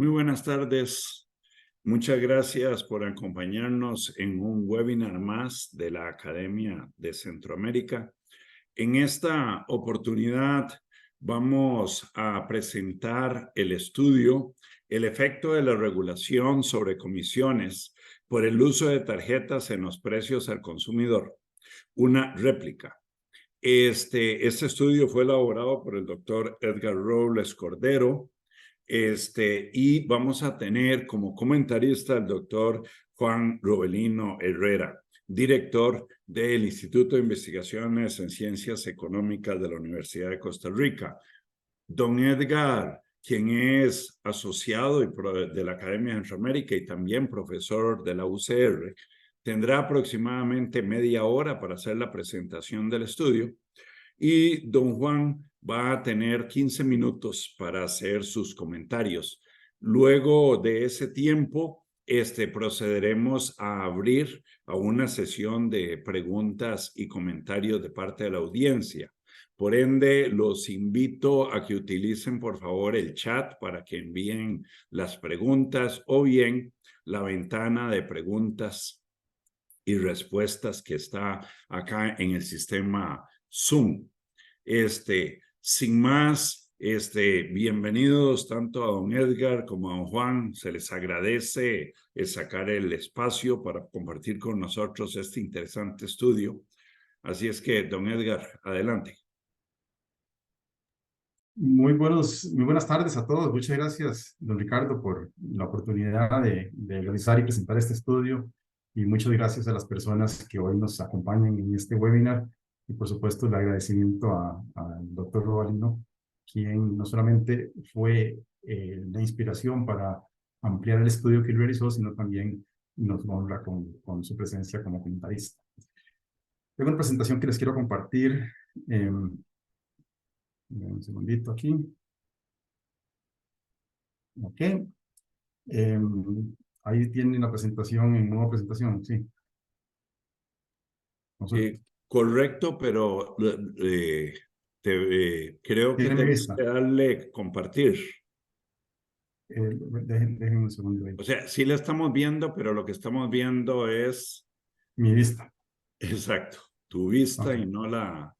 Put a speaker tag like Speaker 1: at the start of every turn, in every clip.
Speaker 1: Muy buenas tardes. Muchas gracias por acompañarnos en un webinar más de la Academia de Centroamérica. En esta oportunidad vamos a presentar el estudio El efecto de la regulación sobre comisiones por el uso de tarjetas en los precios al consumidor, una réplica. Este estudio fue elaborado por el doctor Edgar Robles Cordero, y vamos a tener como comentarista al doctor Juan Rovelino Herrera, director del Instituto de Investigaciones en Ciencias Económicas de la Universidad de Costa Rica. Don Edgar, quien es asociado de la Academia de Centroamérica y también profesor de la UCR, tendrá aproximadamente media hora para hacer la presentación del estudio. Y don Juan va a tener 15 minutos para hacer sus comentarios. Luego de ese tiempo, procederemos a abrir a una sesión de preguntas y comentarios de parte de la audiencia. Por ende, los invito a que utilicen, por favor, el chat para que envíen las preguntas o bien la ventana de preguntas y respuestas que está acá en el sistema Zoom. Sin más, bienvenidos tanto a don Edgar como a don Juan. Se les agradece sacar el espacio para compartir con nosotros este interesante estudio. Así es que, don Edgar, adelante.
Speaker 2: Muy buenas tardes a todos. Muchas gracias, don Ricardo, por la oportunidad de realizar y presentar este estudio. Y muchas gracias a las personas que hoy nos acompañan en este webinar. Y por supuesto, el agradecimiento al doctor Rovelino, quien no solamente fue la inspiración para ampliar el estudio que él realizó, sino también nos honra con su presencia como comentarista. Tengo una presentación que les quiero compartir. Un segundito aquí. Ok. Ahí tienen la presentación en nueva presentación, sí.
Speaker 1: Correcto, pero creo que tenemos que darle compartir.
Speaker 2: Déjenme un segundo ahí.
Speaker 1: O sea, sí la estamos viendo, pero lo que estamos viendo es...
Speaker 2: Mi vista.
Speaker 1: Exacto, tu vista,
Speaker 2: Okay.
Speaker 1: Y no la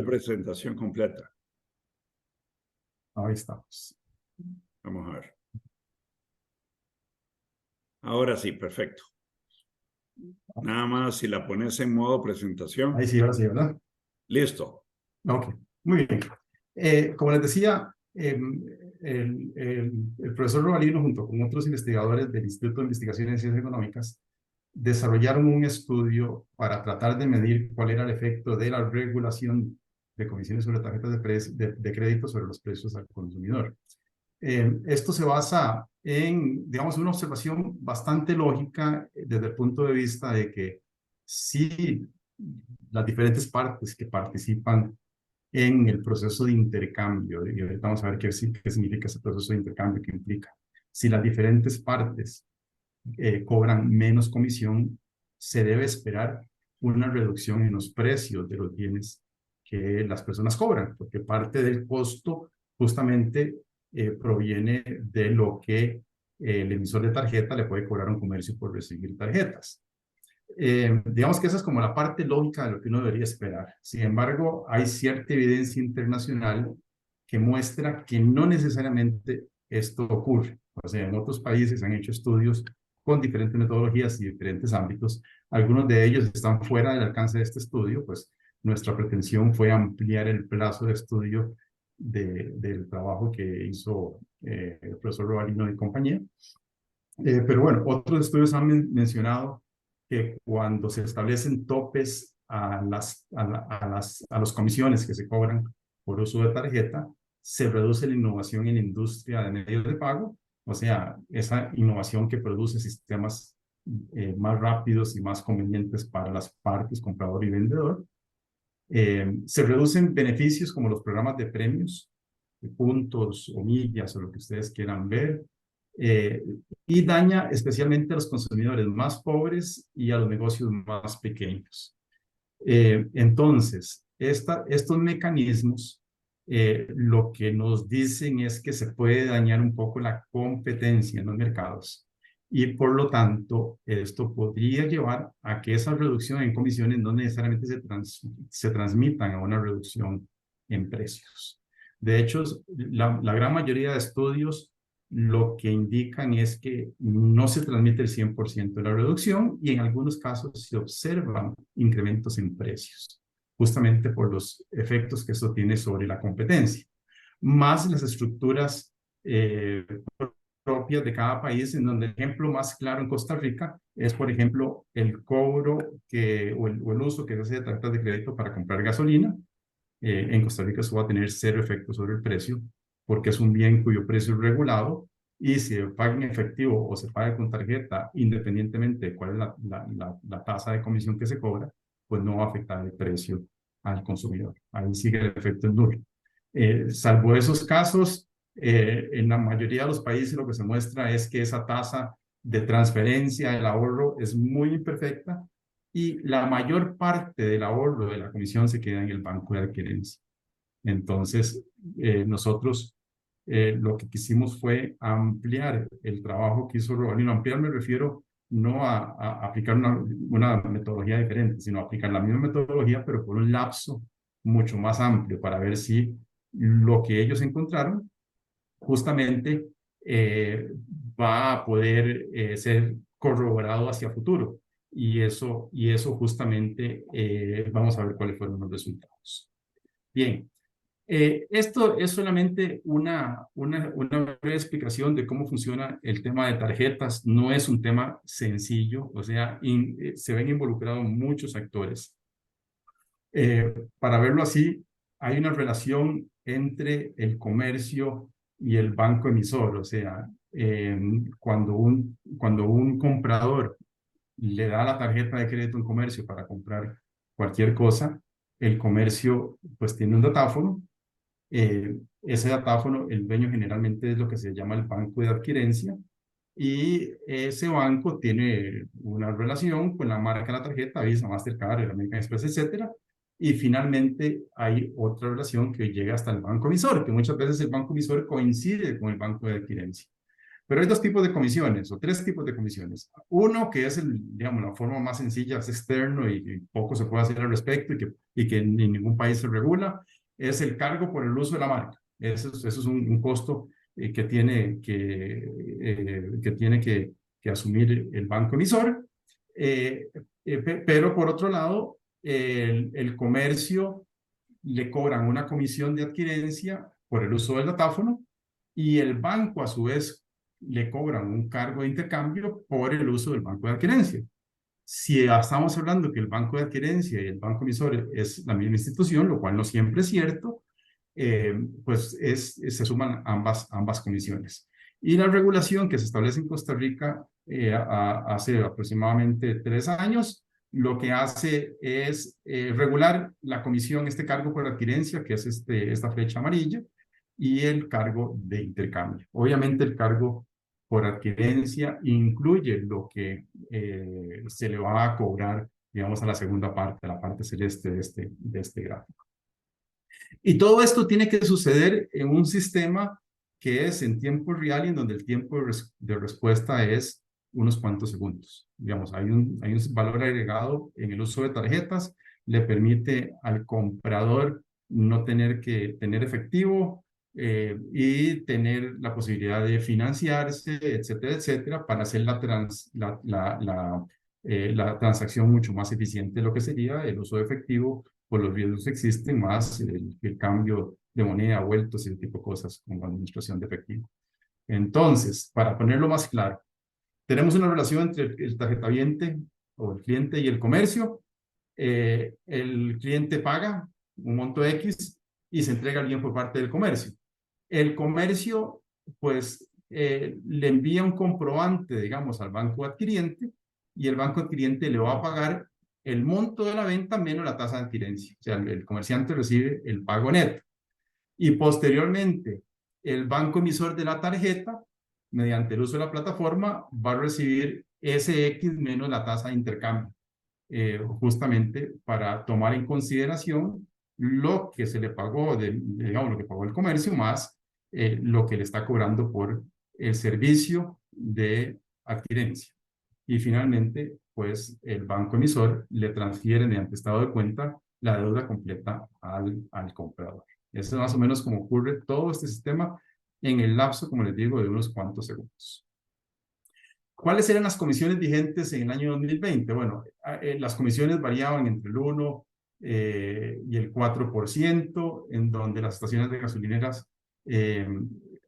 Speaker 1: presentación completa.
Speaker 2: Ahí estamos.
Speaker 1: Vamos a ver. Ahora sí, perfecto. Nada más si la pones en modo presentación.
Speaker 2: Ahí sí, ahora sí, ¿verdad?
Speaker 1: Listo.
Speaker 2: Ok, muy bien. Como les decía, el profesor Rovelino, junto con otros investigadores del Instituto de Investigaciones en Ciencias Económicas, desarrollaron un estudio para tratar de medir cuál era el efecto de la regulación de comisiones sobre tarjetas de crédito sobre los precios al consumidor. Esto se basa en, digamos, una observación bastante lógica desde el punto de vista de que si las diferentes partes que participan en el proceso de intercambio, y ahorita vamos a ver qué significa ese proceso de intercambio que implica, si las diferentes partes cobran menos comisión, se debe esperar una reducción en los precios de los bienes que las personas cobran, porque parte del costo justamente proviene de lo que el emisor de tarjeta le puede cobrar a un comercio por recibir tarjetas. Digamos que esa es como la parte lógica de lo que uno debería esperar. Sin embargo, hay cierta evidencia internacional que muestra que no necesariamente esto ocurre. O sea, en otros países han hecho estudios con diferentes metodologías y diferentes ámbitos. Algunos de ellos están fuera del alcance de este estudio, pues nuestra pretensión fue ampliar el plazo de estudio del trabajo que hizo el profesor Rovelino y compañía. Pero bueno, otros estudios han mencionado que cuando se establecen topes a las comisiones que se cobran por uso de tarjeta, se reduce la innovación en la industria de medios de pago, o sea, esa innovación que produce sistemas más rápidos y más convenientes para las partes, comprador y vendedor. Se reducen beneficios como los programas de premios, de puntos o millas o lo que ustedes quieran ver, y daña especialmente a los consumidores más pobres y a los negocios más pequeños. Entonces, estos mecanismos lo que nos dicen es que se puede dañar un poco la competencia en los mercados y por lo tanto esto podría llevar a que esa reducción en comisiones no necesariamente se transmitan a una reducción en precios. De hecho, la gran mayoría de estudios lo que indican es que no se transmite el 100% de la reducción y en algunos casos se observan incrementos en precios, justamente por los efectos que esto tiene sobre la competencia, más las estructuras propias de cada país, en donde el ejemplo más claro en Costa Rica es, por ejemplo, el cobro o el uso que se hace de tarjetas de crédito para comprar gasolina. En Costa Rica eso va a tener cero efecto sobre el precio, porque es un bien cuyo precio es regulado y si se paga en efectivo o se paga con tarjeta, independientemente de cuál es la tasa de comisión que se cobra, pues no va a afectar el precio al consumidor. Ahí sigue el efecto en nulo. Salvo esos casos, en la mayoría de los países lo que se muestra es que esa tasa de transferencia del ahorro es muy imperfecta y la mayor parte del ahorro de la comisión se queda en el banco de adquirencia. Entonces, nosotros lo que quisimos fue ampliar el trabajo que hizo Robalino. Ampliar me refiero no a aplicar una metodología diferente, sino a aplicar la misma metodología, pero por un lapso mucho más amplio para ver si lo que ellos encontraron justamente va a poder ser corroborado hacia futuro. Y eso justamente vamos a ver cuáles fueron los resultados. Bien, esto es solamente una breve explicación de cómo funciona el tema de tarjetas. No es un tema sencillo, o sea, se ven involucrados muchos actores. Para verlo así, hay una relación entre el comercio y el banco emisor, o sea, cuando un comprador le da la tarjeta de crédito a un comercio para comprar cualquier cosa, el comercio pues tiene un datáfono. Ese datáfono, el dueño generalmente es lo que se llama el banco de adquirencia y ese banco tiene una relación con la marca de la tarjeta, Visa, Mastercard, American Express, etcétera. Y finalmente hay otra relación que llega hasta el banco emisor, que muchas veces el banco emisor coincide con el banco de adquirencia. Pero hay dos tipos de comisiones, o tres tipos de comisiones. Uno, que es, digamos, la forma más sencilla, es externo y poco se puede hacer al respecto y que en ningún país se regula, es el cargo por el uso de la marca. Eso es un costo que tiene que asumir el banco emisor. Pero por otro lado, el comercio le cobran una comisión de adquirencia por el uso del datáfono y el banco a su vez le cobran un cargo de intercambio por el uso del banco de adquirencia. Si estamos hablando que el banco de adquirencia y el banco emisor es la misma institución, lo cual no siempre es cierto, pues se suman ambas comisiones. Y la regulación que se establece en Costa Rica hace aproximadamente 3 años, lo que hace es regular la comisión, este cargo por adquirencia, que es esta flecha amarilla, y el cargo de intercambio. Obviamente el cargo por adquirencia incluye lo que se le va a cobrar, digamos, a la segunda parte, la parte celeste de este gráfico. Y todo esto tiene que suceder en un sistema que es en tiempo real y en donde el tiempo de respuesta es unos cuantos segundos. Digamos, hay un valor agregado en el uso de tarjetas, le permite al comprador no tener que tener efectivo y tener la posibilidad de financiarse, etcétera, etcétera, para hacer la transacción mucho más eficiente, lo que sería el uso de efectivo, por los riesgos que existen, más el cambio de moneda, vueltos y ese tipo de cosas con la administración de efectivo. Entonces, para ponerlo más claro, tenemos una relación entre el tarjetaviente o el cliente y el comercio. El cliente paga un monto X y se entrega al bien por parte del comercio. El comercio, pues, le envía un comprobante, digamos, al banco adquiriente y el banco adquiriente le va a pagar el monto de la venta menos la tasa de adquirencia. O sea, el comerciante recibe el pago neto. Y posteriormente, el banco emisor de la tarjeta, mediante el uso de la plataforma, va a recibir ese X menos la tasa de intercambio, justamente para tomar en consideración lo que se le pagó, digamos, lo que pagó el comercio, más lo que le está cobrando por el servicio de adquirencia. Y finalmente, pues el banco emisor le transfiere mediante estado de cuenta la deuda completa al comprador. Eso es más o menos como ocurre todo este sistema en el lapso, como les digo, de unos cuantos segundos. ¿Cuáles eran las comisiones vigentes en el año 2020? Bueno, las comisiones variaban entre el 1 y el 4%, en donde las estaciones de gasolineras,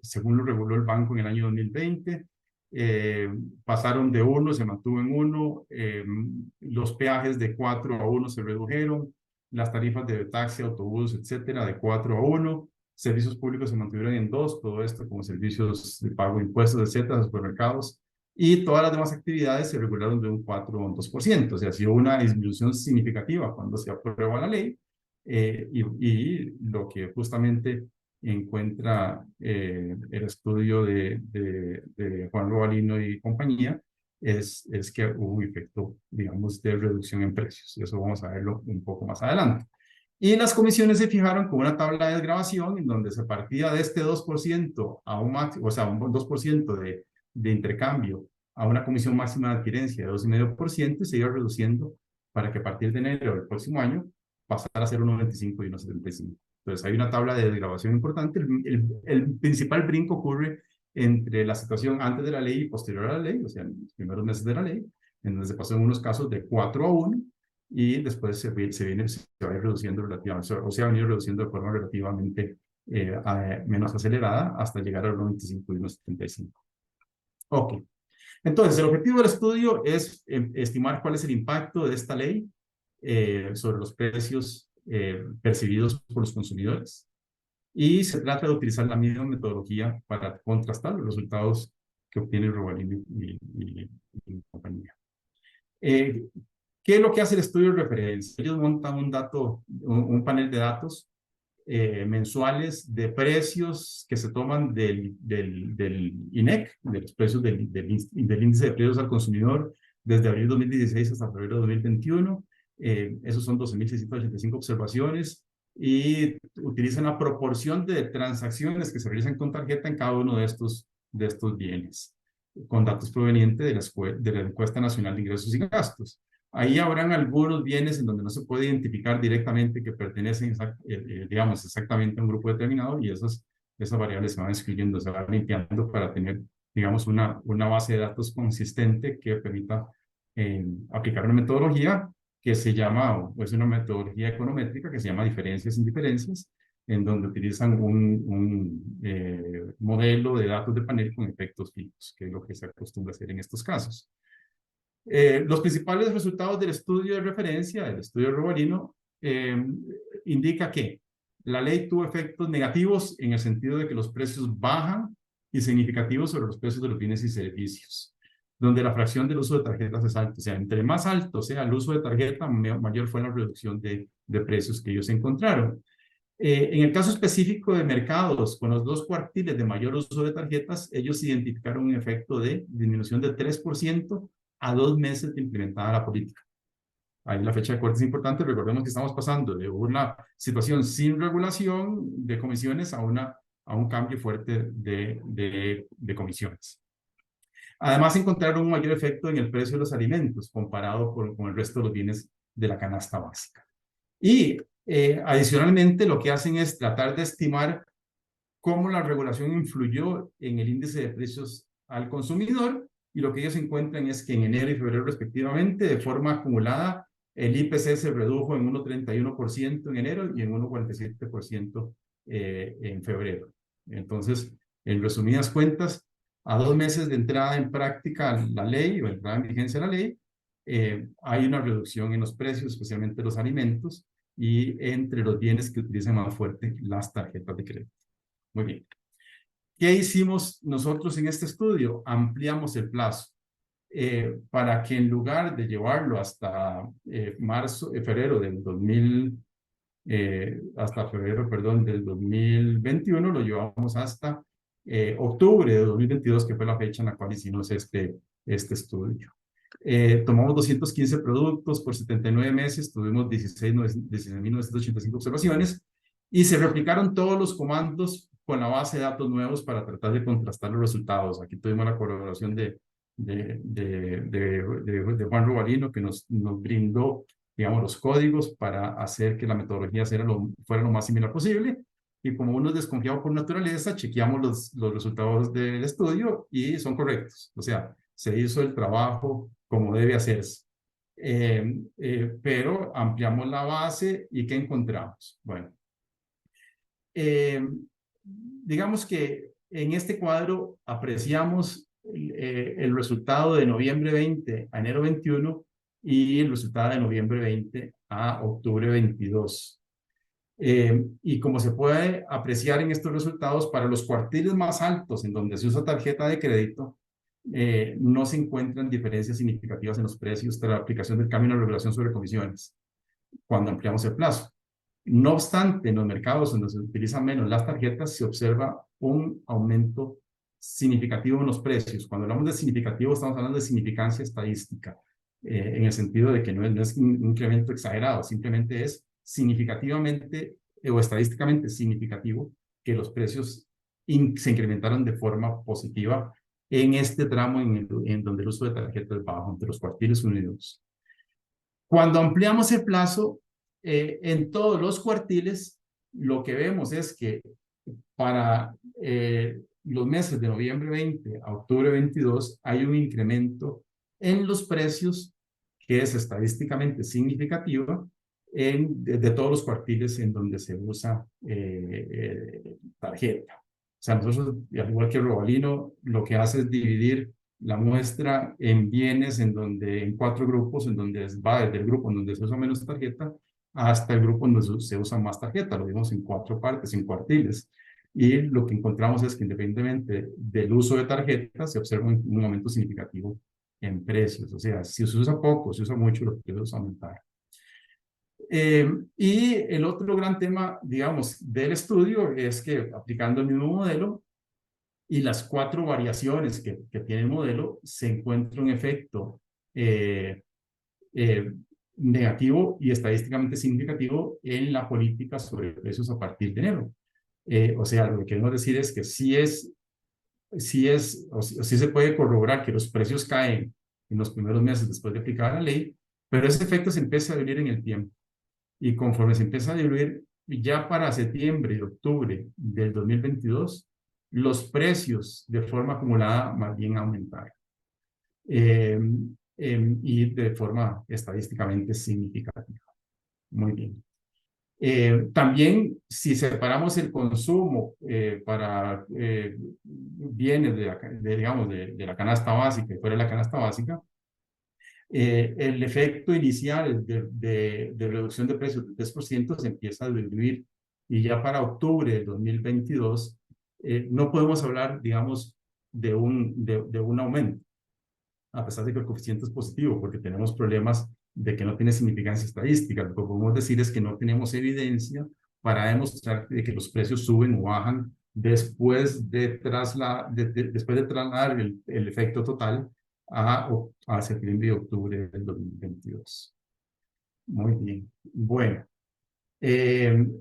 Speaker 2: según lo reguló el banco en el año 2020, pasaron de 1, se mantuvo en 1, los peajes de 4 a 1 se redujeron, las tarifas de taxi, autobús, etcétera, de 4 a 1, servicios públicos se mantuvieron en 2, todo esto como servicios de pago de impuestos, etcétera, supermercados, y todas las demás actividades se regularon de un 4 o un 2%. O sea, ha sido una disminución significativa cuando se aprueba la ley, y lo que justamente encuentra el estudio de Juan Robalino y compañía es que hubo un efecto, digamos, de reducción en precios. Y eso vamos a verlo un poco más adelante. Y las comisiones se fijaron con una tabla de desgravación en donde se partía de este 2% a un máximo, o sea, un 2% de intercambio a una comisión máxima de adquirencia de 2,5% y se iba reduciendo para que a partir de enero del próximo año pasara a ser 1,25 y 1,75. Entonces hay una tabla de desgravación importante. El principal brinco ocurre entre la situación antes de la ley y posterior a la ley, o sea, en los primeros meses de la ley, en donde se pasó en unos casos de 4 a 1 y después se va a ir reduciendo relativamente, o se ha venido reduciendo de forma relativamente menos acelerada hasta llegar a los 95 y 1,75. Ok. Entonces, el objetivo del estudio es estimar cuál es el impacto de esta ley sobre los precios percibidos por los consumidores. Y se trata de utilizar la misma metodología para contrastar los resultados que obtiene Robalini y compañía. ¿Qué es lo que hace el estudio de referencia? Ellos montan un panel de datos mensuales de precios que se toman del INEC, de los precios del índice de precios al consumidor, desde abril 2016 hasta febrero 2021. Esos son 12.685 observaciones y utilizan la proporción de transacciones que se realizan con tarjeta en cada uno de estos bienes, con datos provenientes de la Encuesta Nacional de Ingresos y Gastos. Ahí habrán algunos bienes en donde no se puede identificar directamente que pertenecen, digamos, exactamente a un grupo determinado, y esas variables se van excluyendo, se van limpiando para tener, digamos, una base de datos consistente que permita aplicar una metodología que se llama, o es una metodología econométrica que se llama diferencias sin diferencias, en donde utilizan un modelo de datos de panel con efectos fijos, que es lo que se acostumbra a hacer en estos casos. Los principales resultados del estudio de referencia, del estudio de Robalino, indica que la ley tuvo efectos negativos en el sentido de que los precios bajan y significativos sobre los precios de los bienes y servicios, donde la fracción del uso de tarjetas es alta. O sea, entre más alto sea el uso de tarjeta, mayor fue la reducción de precios que ellos encontraron. En el caso específico de mercados, con los 2 cuartiles de mayor uso de tarjetas, ellos identificaron un efecto de disminución de 3% a 2 meses de implementada la política. Ahí la fecha de corte es importante. Recordemos que estamos pasando de una situación sin regulación de comisiones a un cambio fuerte de comisiones. Además, encontraron un mayor efecto en el precio de los alimentos comparado con el resto de los bienes de la canasta básica. Y adicionalmente, lo que hacen es tratar de estimar cómo la regulación influyó en el índice de precios al consumidor, y lo que ellos encuentran es que en enero y febrero respectivamente, de forma acumulada, el IPC se redujo en 1,31% en enero y en 1,47% en febrero. Entonces, en resumidas cuentas, a 2 meses de entrada en práctica la ley o entrada en vigencia la ley, hay una reducción en los precios, especialmente los alimentos, y entre los bienes que utilizan más fuerte las tarjetas de crédito. Muy bien. ¿Qué hicimos nosotros en este estudio? Ampliamos el plazo para que en lugar de llevarlo hasta febrero del 2021, lo llevamos hasta octubre de 2022, que fue la fecha en la cual hicimos este estudio. Tomamos 215 productos por 79 meses, tuvimos 16.985 observaciones y se replicaron todos los comandos con la base de datos nuevos para tratar de contrastar los resultados. Aquí tuvimos la colaboración de Juan Rubalino, que nos brindó, digamos, los códigos para hacer que la metodología fuera lo más similar posible. Y como uno es desconfiado por naturaleza, chequeamos los resultados del estudio y son correctos. O sea, se hizo el trabajo como debe hacerse. Pero ampliamos la base y ¿qué encontramos? Bueno, digamos que en este cuadro apreciamos el resultado de noviembre 20 a enero 21 y el resultado de noviembre 20 a octubre 22. Y como se puede apreciar en estos resultados, para los cuartiles más altos en donde se usa tarjeta de crédito, no se encuentran diferencias significativas en los precios tras la aplicación del cambio en la regulación sobre comisiones cuando ampliamos el plazo. No obstante, en los mercados donde se utilizan menos las tarjetas, se observa un aumento significativo en los precios. Cuando hablamos de significativo, estamos hablando de significancia estadística, en el sentido de que no es un incremento exagerado, simplemente es significativamente o estadísticamente significativo que los precios se incrementaron de forma positiva en este tramo en donde el uso de tarjetas es bajo, entre los cuartiles 1 y 2. Cuando ampliamos el plazo, en todos los cuartiles, lo que vemos es que para los meses de noviembre 20 a octubre 22 hay un incremento en los precios que es estadísticamente significativo de todos los cuartiles en donde se usa tarjeta. O sea, nosotros, al igual que Robalino, lo que hace es dividir la muestra en bienes en 4 grupos, en donde va desde el grupo en donde se usa menos tarjeta hasta el grupo en donde se usa más tarjeta. Lo vimos en 4 partes, en cuartiles. Y lo que encontramos es que independientemente del uso de tarjeta, se observa un aumento significativo en precios. O sea, si se usa poco, si se usa mucho, los precios aumentan. Y el otro gran tema, digamos, del estudio es que aplicando el mismo modelo y las 4 variaciones que tiene el modelo, se encuentra un efecto negativo y estadísticamente significativo en la política sobre precios a partir de enero. O sea, lo que queremos decir es que sí se puede corroborar que los precios caen en los primeros meses después de aplicar la ley, pero ese efecto se empieza a diluir en el tiempo. Y conforme se empieza a diluir, ya para septiembre y octubre del 2022, los precios de forma acumulada más bien aumentaron. Y de forma estadísticamente significativa. Muy bien. También, si separamos el consumo para bienes digamos, de la canasta básica y fuera de la canasta básica, el efecto inicial de reducción de precios del 3% se empieza a diluir y ya para octubre del 2022 no podemos hablar, digamos, de un aumento, a pesar de que el coeficiente es positivo, porque tenemos problemas de que no tiene significancia estadística. Lo que podemos decir es que no tenemos evidencia para demostrar que los precios suben o bajan después de trasladar el efecto total a septiembre y octubre del 2022. Muy bien. Bueno,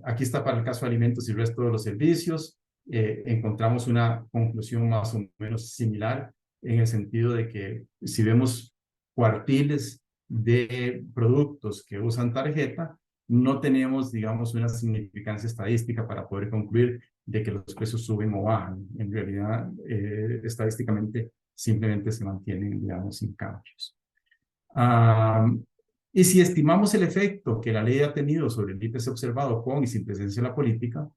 Speaker 2: aquí está para el caso de alimentos y el resto de los servicios. Encontramos una conclusión más o menos similar en el sentido de que si vemos cuartiles de productos que usan tarjeta, no tenemos, digamos, una significancia estadística para poder concluir de que los precios suben o bajan. En realidad, estadísticamente, simplemente se mantienen, digamos, sin cambios. Y si estimamos el efecto que la ley ha tenido sobre el IPC observado con y sin presencia de la política,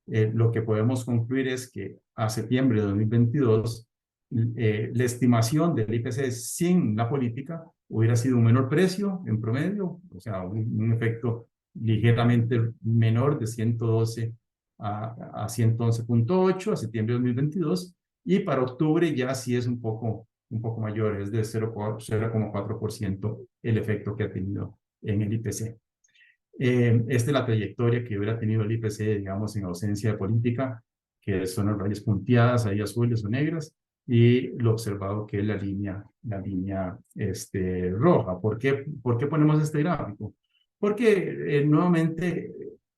Speaker 2: lo que podemos concluir es que a septiembre de 2022, la estimación del IPC sin la política hubiera sido un menor precio en promedio, o sea, un efecto ligeramente menor de 112 a 111.8 a septiembre de 2022, y para octubre ya sí es un poco mayor, es de 0,4% el efecto que ha tenido en el IPC. Esta es la trayectoria que hubiera tenido el IPC, digamos, en ausencia de política, que son las rayas punteadas, ahí azules o negras, y lo observado que es la línea roja. ¿Por qué ponemos este gráfico? Porque nuevamente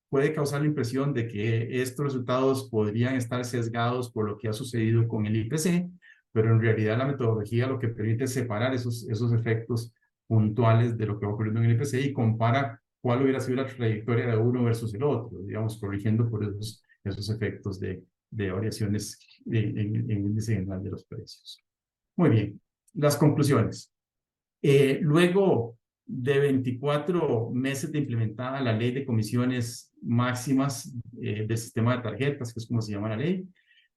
Speaker 2: puede causar la impresión de que estos resultados podrían estar sesgados por lo que ha sucedido con el IPC, pero en realidad la metodología lo que permite es separar esos efectos puntuales de lo que va ocurriendo en el IPC y compara cuál hubiera sido la trayectoria de uno versus el otro, digamos, corrigiendo por esos efectos de variaciones en el índice general de los precios. Muy bien, las conclusiones. Luego de 24 meses de implementada la ley de comisiones máximas del sistema de tarjetas, que es como se llama la ley,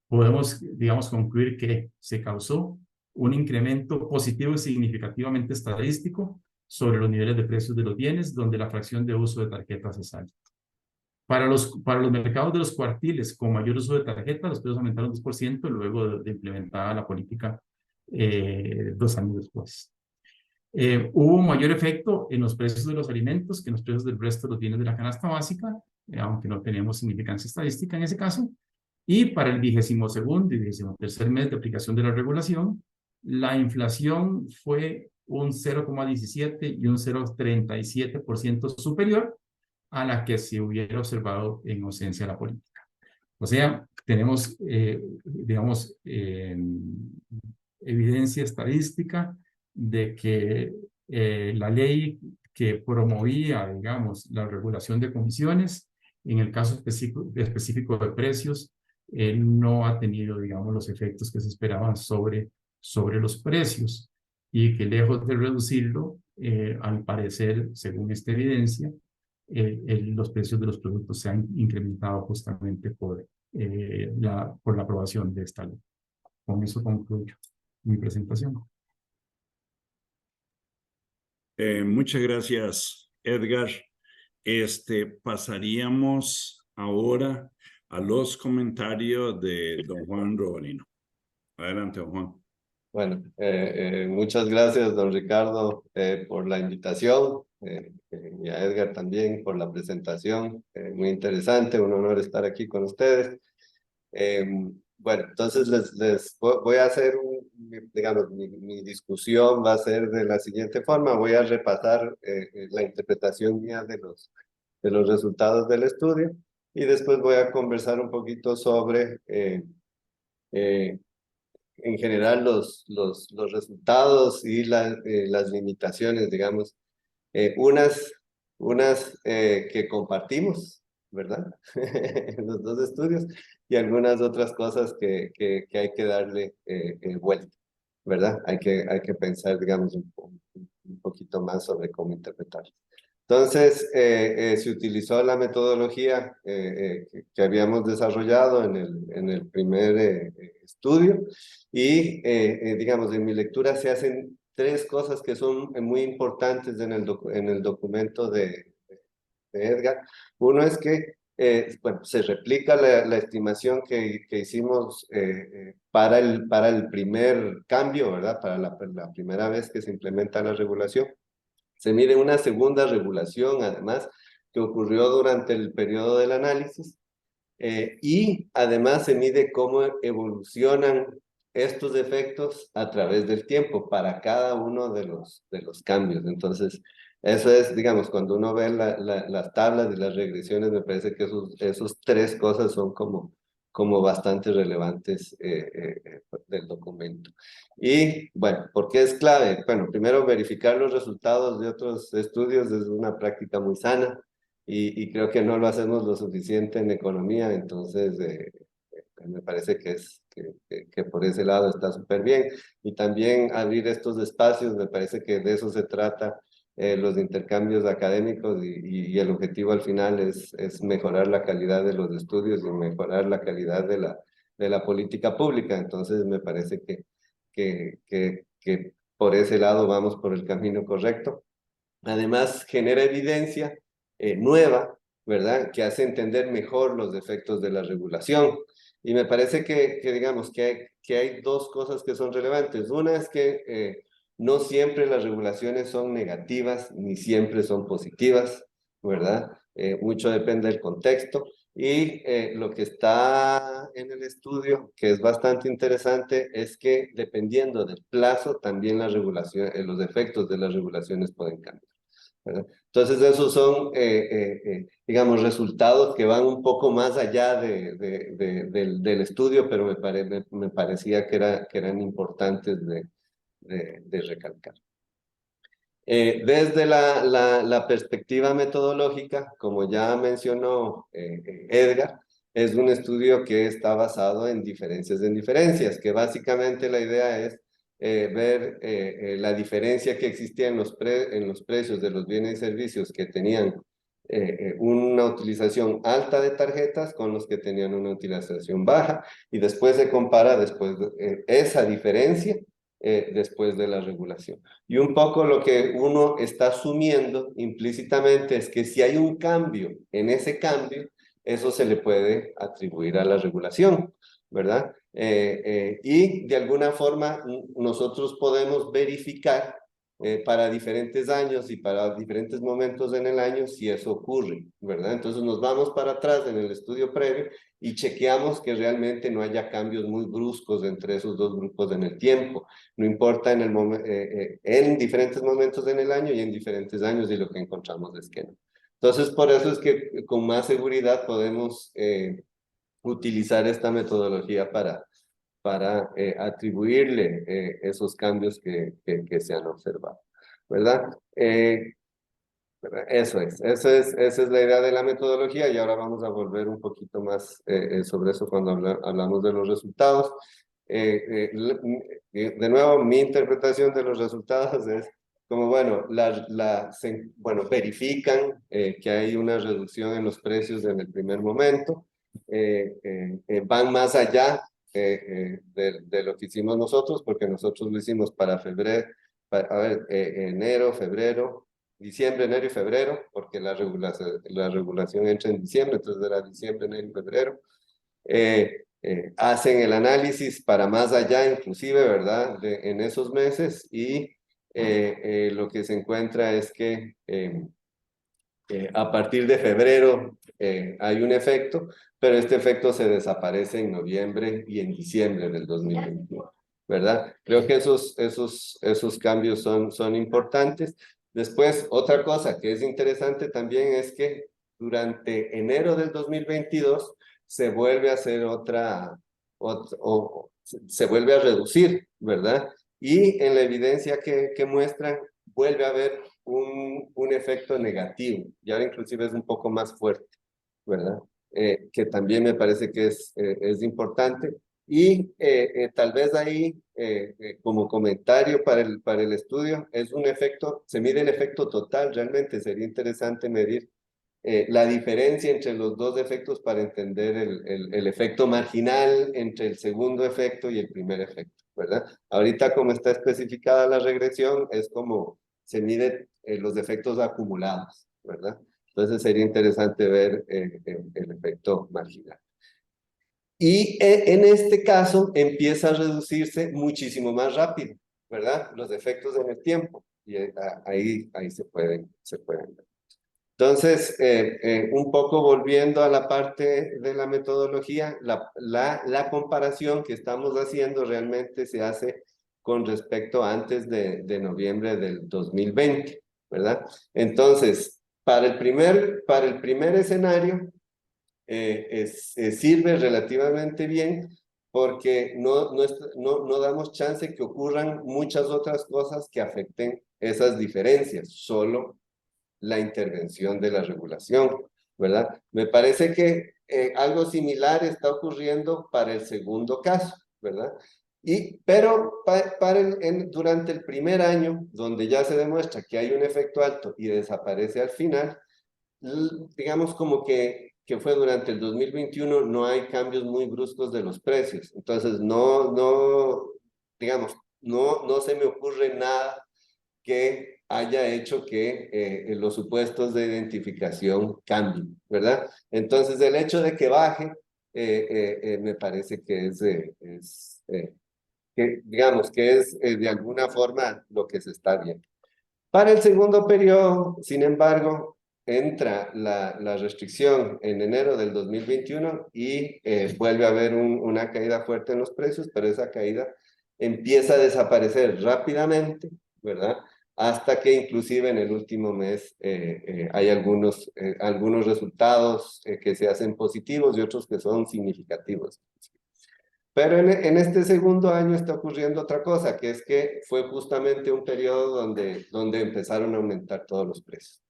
Speaker 2: podemos, digamos, concluir que se causó un incremento positivo y significativamente estadístico sobre los niveles de precios de los bienes, donde la fracción de uso de tarjetas es alta. Para los mercados de los cuartiles con mayor uso de tarjetas, los precios aumentaron 2% luego de implementada la política 2 años después. Hubo mayor efecto en los precios de los alimentos que en los precios del resto de los bienes de la canasta básica, aunque no teníamos significancia estadística en ese caso. Y para el 22º y 23º mes de aplicación de la regulación, la inflación fue un 0,17 y un 0,37% superior a la que se hubiera observado en ausencia de la política. O sea, tenemos, digamos, evidencia estadística de que la ley que promovía, digamos, la regulación de comisiones, en el caso específico de precios, no ha tenido, digamos, los efectos que se esperaban sobre los precios y que lejos de reducirlo, al parecer, según esta evidencia, los precios de los productos se han incrementado justamente por la aprobación de esta ley. Con eso concluyo mi presentación.
Speaker 1: Muchas gracias, Edgar. Pasaríamos ahora a los comentarios de don Juan Robalino. Adelante, don Juan.
Speaker 3: Bueno, muchas gracias, don Ricardo, por la invitación y a Edgar también por la presentación. Muy interesante, un honor estar aquí con ustedes. Bueno, entonces les voy a hacer, digamos, mi discusión va a ser de la siguiente forma. Voy a repasar la interpretación mía de los resultados del estudio y después voy a conversar un poquito sobre en general los resultados y las limitaciones, digamos, unas que compartimos, ¿verdad? En los dos estudios, y algunas otras cosas que hay que darle vuelta, ¿verdad? Hay que pensar, digamos, un poquito más sobre cómo interpretarlo. Entonces, se utilizó la metodología que habíamos desarrollado en el primer estudio y, digamos, en mi lectura se hacen 3 cosas que son muy importantes en el documento de Edgar. Uno es que, bueno, se replica la estimación que hicimos para el primer cambio, ¿verdad? Para la primera vez que se implementa la regulación. Se mide una segunda regulación, además, que ocurrió durante el periodo del análisis, y además se mide cómo evolucionan estos efectos a través del tiempo para cada uno de los cambios. Entonces, eso es, digamos, cuando uno ve las tablas y las regresiones, me parece que esos 3 cosas son como bastante relevantes del documento. Y bueno, ¿por qué es clave? Bueno, primero verificar los resultados de otros estudios es una práctica muy sana y creo que no lo hacemos lo suficiente en economía, entonces me parece que por ese lado está súper bien. Y también abrir estos espacios, me parece que de eso se trata los intercambios académicos y el objetivo al final es mejorar la calidad de los estudios y mejorar la calidad de la política pública. Entonces me parece que por ese lado vamos por el camino correcto. Además genera evidencia nueva, ¿verdad? Que hace entender mejor los efectos de la regulación. Y me parece que digamos, que hay 2 cosas que son relevantes. Una es que no siempre las regulaciones son negativas, ni siempre son positivas, ¿verdad? Mucho depende del contexto. Y lo que está en el estudio, que es bastante interesante, es que dependiendo del plazo, también la regulación, los efectos de las regulaciones pueden cambiar, ¿verdad? Entonces, esos son, digamos, resultados que van un poco más allá del estudio, pero me parecía que eran importantes de recalcar. Desde la perspectiva metodológica, como ya mencionó Edgar, es un estudio que está basado en diferencias, que básicamente la idea es ver la diferencia que existía en los precios de los bienes y servicios que tenían una utilización alta de tarjetas con los que tenían una utilización baja, y después se compara esa diferencia después de la regulación. Y un poco lo que uno está asumiendo implícitamente es que si hay un cambio en ese cambio, eso se le puede atribuir a la regulación, ¿verdad? Y de alguna forma nosotros podemos verificar para diferentes años y para diferentes momentos en el año si eso ocurre, ¿verdad? Entonces nos vamos para atrás en el estudio previo y chequeamos que realmente no haya cambios muy bruscos entre esos dos grupos en el tiempo. No importa en diferentes momentos en el año y en diferentes años, y lo que encontramos es que no. Entonces, por eso es que con más seguridad podemos utilizar esta metodología para atribuirle esos cambios que se han observado, ¿verdad? Esa es la idea de la metodología, y ahora vamos a volver un poquito más sobre eso cuando hablamos de los resultados. De nuevo, mi interpretación de los resultados es como, bueno, verifican que hay una reducción en los precios en el primer momento, van más allá de lo que hicimos nosotros, porque nosotros lo hicimos para enero, febrero, diciembre, enero y febrero, porque la regulación entra en diciembre, entonces era diciembre, enero y febrero. Hacen el análisis para más allá, inclusive, ¿verdad?, en esos meses, y lo que se encuentra es que a partir de febrero hay un efecto, pero este efecto se desaparece en noviembre y en diciembre del 2021, ¿verdad? Creo que esos cambios son importantes. Después, otra cosa que es interesante también es que durante enero del 2022 se vuelve a hacer se vuelve a reducir, ¿verdad? Y en la evidencia que muestran, vuelve a haber un efecto negativo, y ahora inclusive es un poco más fuerte, ¿verdad? Que también me parece que es importante. Y tal vez ahí, como comentario para el estudio, es un efecto, se mide el efecto total, realmente sería interesante medir la diferencia entre los dos efectos para entender el efecto marginal entre el segundo efecto y el primer efecto, ¿verdad? Ahorita, como está especificada la regresión, es como se mide los efectos acumulados, ¿verdad? Entonces sería interesante ver el efecto marginal. Y en este caso empieza a reducirse muchísimo más rápido, ¿verdad? Los efectos en el tiempo, y ahí se pueden ver. Entonces, un poco volviendo a la parte de la metodología, la comparación que estamos haciendo realmente se hace con respecto a antes de noviembre del 2020, ¿verdad? Entonces, para el primer escenario, sirve relativamente bien, porque no damos chance que ocurran muchas otras cosas que afecten esas diferencias, solo la intervención de la regulación, ¿verdad? Me parece que algo similar está ocurriendo para el segundo caso, ¿verdad? Pero durante el primer año, donde ya se demuestra que hay un efecto alto y desaparece al final, digamos como que fue durante el 2021, no hay cambios muy bruscos de los precios. Entonces, digamos, no se me ocurre nada que haya hecho que los supuestos de identificación cambien, ¿verdad? Entonces, el hecho de que baje, me parece que digamos que es de alguna forma lo que se está viendo. Para el segundo periodo, sin embargo, entra la restricción en enero del 2021 y vuelve a haber una caída fuerte en los precios, pero esa caída empieza a desaparecer rápidamente, ¿verdad? Hasta que inclusive en el último mes hay algunos resultados que se hacen positivos y otros que son significativos. Pero en este segundo año está ocurriendo otra cosa, que es que fue justamente un periodo donde empezaron a aumentar todos los precios.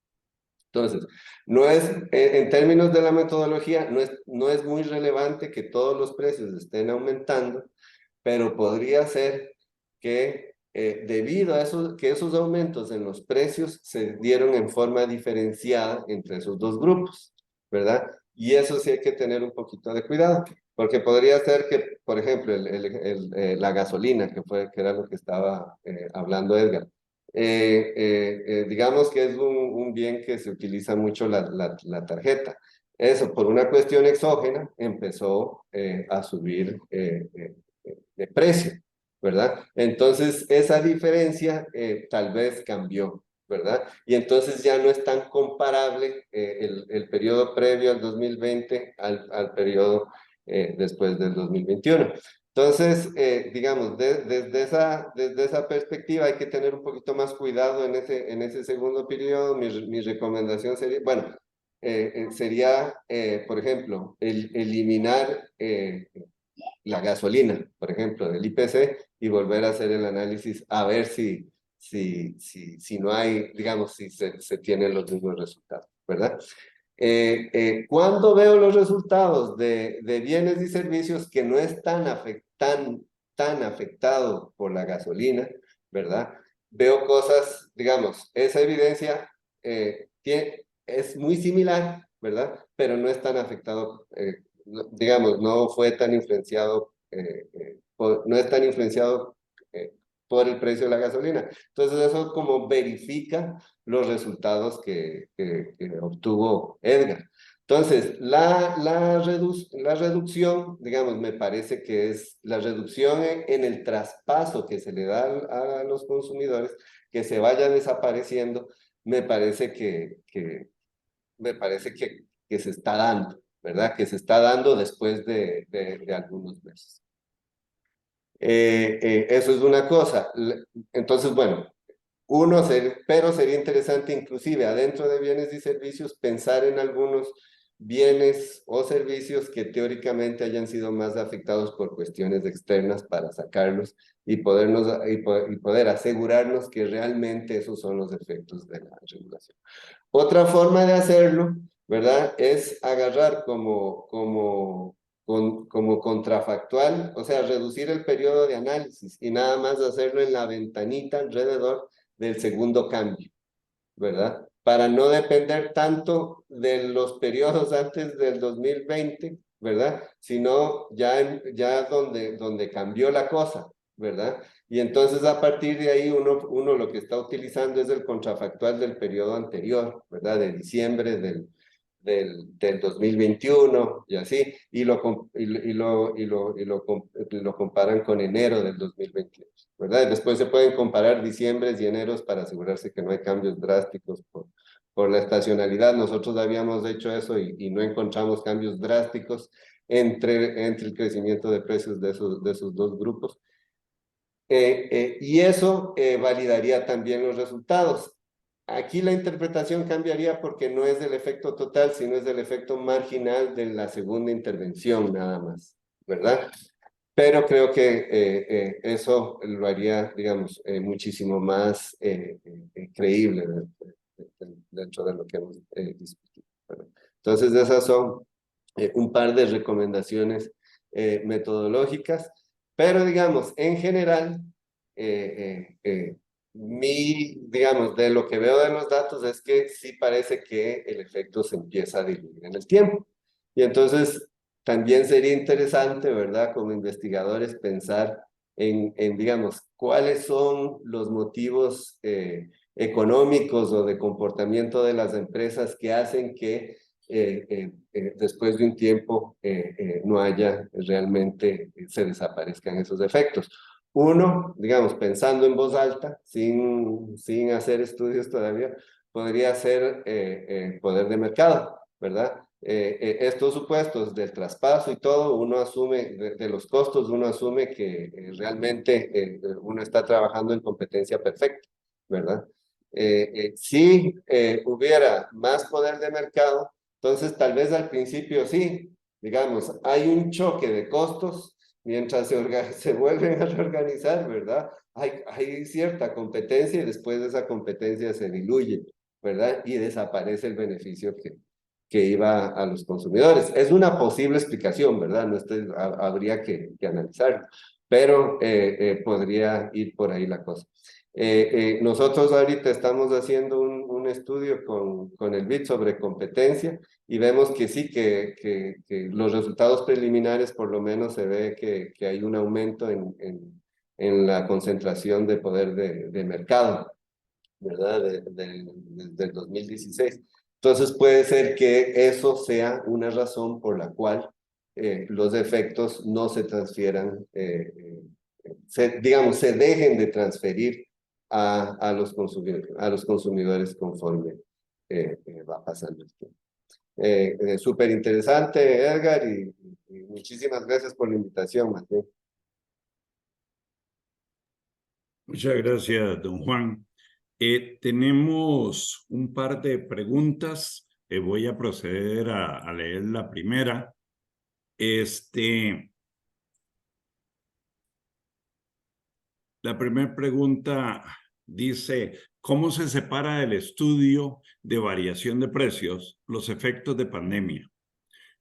Speaker 3: Entonces, en términos de la metodología, no es muy relevante que todos los precios estén aumentando, pero podría ser que debido a que esos aumentos en los precios se dieron en forma diferenciada entre esos dos grupos, ¿verdad? Y eso sí hay que tener un poquito de cuidado, porque podría ser que, por ejemplo, la gasolina, que era lo que estaba hablando Edgar, digamos que es un bien que se utiliza mucho la tarjeta. Eso, por una cuestión exógena, empezó a subir de precio, ¿verdad? Entonces, esa diferencia tal vez cambió, ¿verdad? Y entonces ya no es tan comparable el periodo previo al 2020 al periodo después del 2021. Entonces, digamos, desde esa perspectiva hay que tener un poquito más cuidado en ese segundo periodo. Mi recomendación sería, bueno, sería, por ejemplo, eliminar la gasolina, por ejemplo, del IPC y volver a hacer el análisis a ver si no hay, digamos, si se tienen los mismos resultados, ¿verdad? Cuando veo los resultados de bienes y servicios que no es tan afectado por la gasolina, ¿verdad? Veo cosas, digamos, esa evidencia es muy similar, ¿verdad? Pero no es tan afectado, digamos, no fue tan influenciado, no es tan influenciado por el precio de la gasolina. Entonces eso como verifica los resultados que obtuvo Edgar. Entonces, la reducción, digamos, me parece que es la reducción en el traspaso que se le da a los consumidores, que se vaya desapareciendo, me parece que se está dando, ¿verdad? Que se está dando después de algunos meses. Eso es una cosa. Entonces, bueno, pero sería interesante inclusive adentro de bienes y servicios pensar en algunos bienes o servicios que teóricamente hayan sido más afectados por cuestiones externas para sacarlos y poder asegurarnos que realmente esos son los efectos de la regulación. Otra forma de hacerlo, ¿verdad? Es agarrar como contrafactual, o sea, reducir el periodo de análisis y nada más hacerlo en la ventanita alrededor del segundo cambio, ¿verdad? Para no depender tanto de los periodos antes del 2020, ¿verdad? Sino ya donde cambió la cosa, ¿verdad? Y entonces a partir de ahí uno lo que está utilizando es el contrafactual del periodo anterior, ¿verdad? De diciembre del 2021 y así, y lo comparan con enero del 2022, ¿verdad? Después se pueden comparar diciembres y eneros para asegurarse que no hay cambios drásticos por la estacionalidad. Nosotros habíamos hecho eso y no encontramos cambios drásticos entre el crecimiento de precios de esos dos grupos. Y eso validaría también los resultados. Aquí la interpretación cambiaría porque no es del efecto total, sino es del efecto marginal de la segunda intervención nada más, ¿verdad? Pero creo que eso lo haría, digamos, muchísimo más creíble dentro de lo que hemos discutido, ¿verdad? Entonces esas son un par de recomendaciones metodológicas, pero digamos, en general, digamos, de lo que veo de los datos es que sí parece que el efecto se empieza a diluir en el tiempo. Y entonces también sería interesante, ¿verdad? Como investigadores pensar digamos, cuáles son los motivos económicos o de comportamiento de las empresas que hacen que después de un tiempo no haya realmente, se desaparezcan esos efectos. Uno, digamos, pensando en voz alta, sin hacer estudios todavía, podría ser poder de mercado, ¿verdad? Estos supuestos del traspaso y todo, uno asume, de los costos, uno asume que realmente uno está trabajando en competencia perfecta, ¿verdad? Si hubiera más poder de mercado, entonces tal vez al principio sí, digamos, hay un choque de costos mientras se vuelven a reorganizar, ¿verdad? Hay cierta competencia y después de esa competencia se diluye, ¿verdad? Y desaparece el beneficio que iba a los consumidores. Es una posible explicación, ¿verdad? No habría que analizarlo, pero podría ir por ahí la cosa. Nosotros ahorita estamos haciendo un estudio con el BID sobre competencia y vemos que sí, que los resultados preliminares por lo menos se ve que hay un aumento en la concentración de poder de mercado, ¿verdad? Desde el 2016. Entonces puede ser que eso sea una razón por la cual los efectos no se transfieran, digamos, se dejen de transferir a los consumidores conforme va pasando el tiempo. Súper interesante, Edgar, y muchísimas gracias por la invitación, Mateo.
Speaker 1: Muchas gracias, don Juan. Tenemos un par de preguntas. Voy a proceder a leer la primera. La primera pregunta dice, ¿cómo se separa del estudio de variación de precios los efectos de pandemia?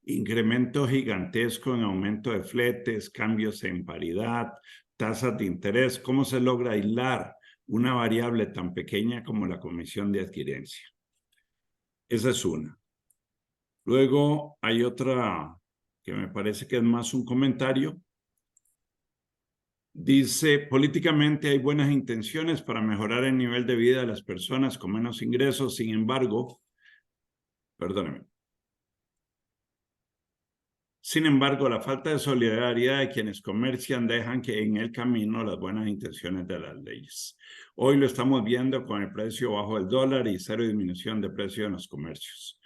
Speaker 1: Incremento gigantesco en aumento de fletes, cambios en paridad, tasas de interés. ¿Cómo se logra aislar una variable tan pequeña como la comisión de adquirencia? Esa es una. Luego hay otra que me parece que es más un comentario. Dice, políticamente hay buenas intenciones para mejorar el nivel de vida de las personas con menos ingresos. Sin embargo, perdóneme. Sin embargo, la falta de solidaridad de quienes comercian dejan que en el camino las buenas intenciones de las leyes. Hoy lo estamos viendo con el precio bajo del dólar y cero disminución de precio en los comercios.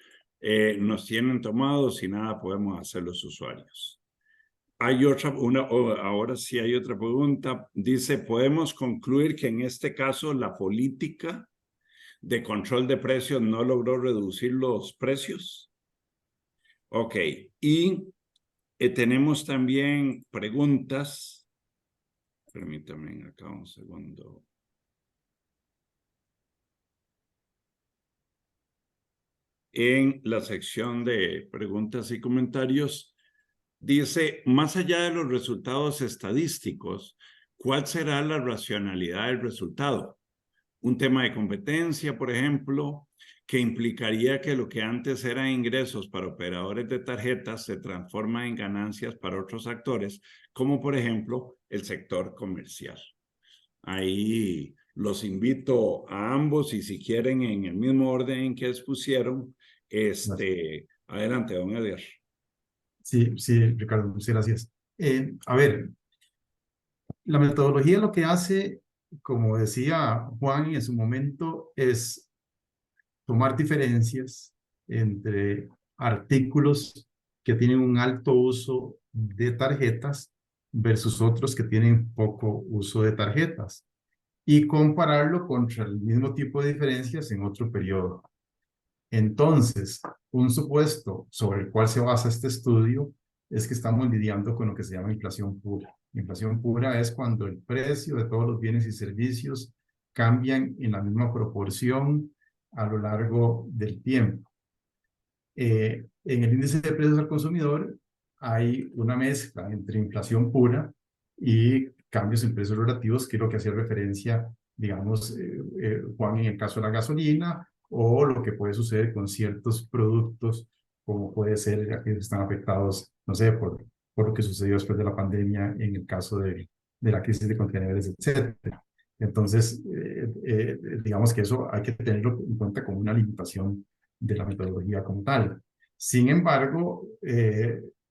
Speaker 1: Nos tienen tomados y nada podemos hacer los usuarios. Hay ahora sí hay otra pregunta. Dice, ¿podemos concluir que en este caso la política de control de precios no logró reducir los precios? Ok, y tenemos también preguntas. Permítanme acá un segundo. En la sección de preguntas y comentarios, dice, más allá de los resultados estadísticos, ¿cuál será la racionalidad del resultado? Un tema de competencia, por ejemplo, que implicaría que lo que antes eran ingresos para operadores de tarjetas se transforma en ganancias para otros actores, como por ejemplo el sector comercial. Ahí los invito a ambos y si quieren en el mismo orden en que expusieron, adelante, don Edgar.
Speaker 2: Sí, Ricardo, muchas gracias. A ver, la metodología lo que hace, como decía Juan en su momento, es tomar diferencias entre artículos que tienen un alto uso de tarjetas versus otros que tienen poco uso de tarjetas y compararlo contra el mismo tipo de diferencias en otro periodo. Entonces, un supuesto sobre el cual se basa este estudio es que estamos lidiando con lo que se llama inflación pura. Inflación pura es cuando el precio de todos los bienes y servicios cambian en la misma proporción a lo largo del tiempo. En el índice de precios al consumidor hay una mezcla entre inflación pura y cambios en precios relativos, que es lo que hacía referencia, digamos, Juan, en el caso de la gasolina, o lo que puede suceder con ciertos productos, como puede ser que están afectados, no sé, por lo que sucedió después de la pandemia en el caso de la crisis de contenedores, etc. Entonces, digamos que eso hay que tenerlo en cuenta como una limitación de la metodología como tal. Sin embargo,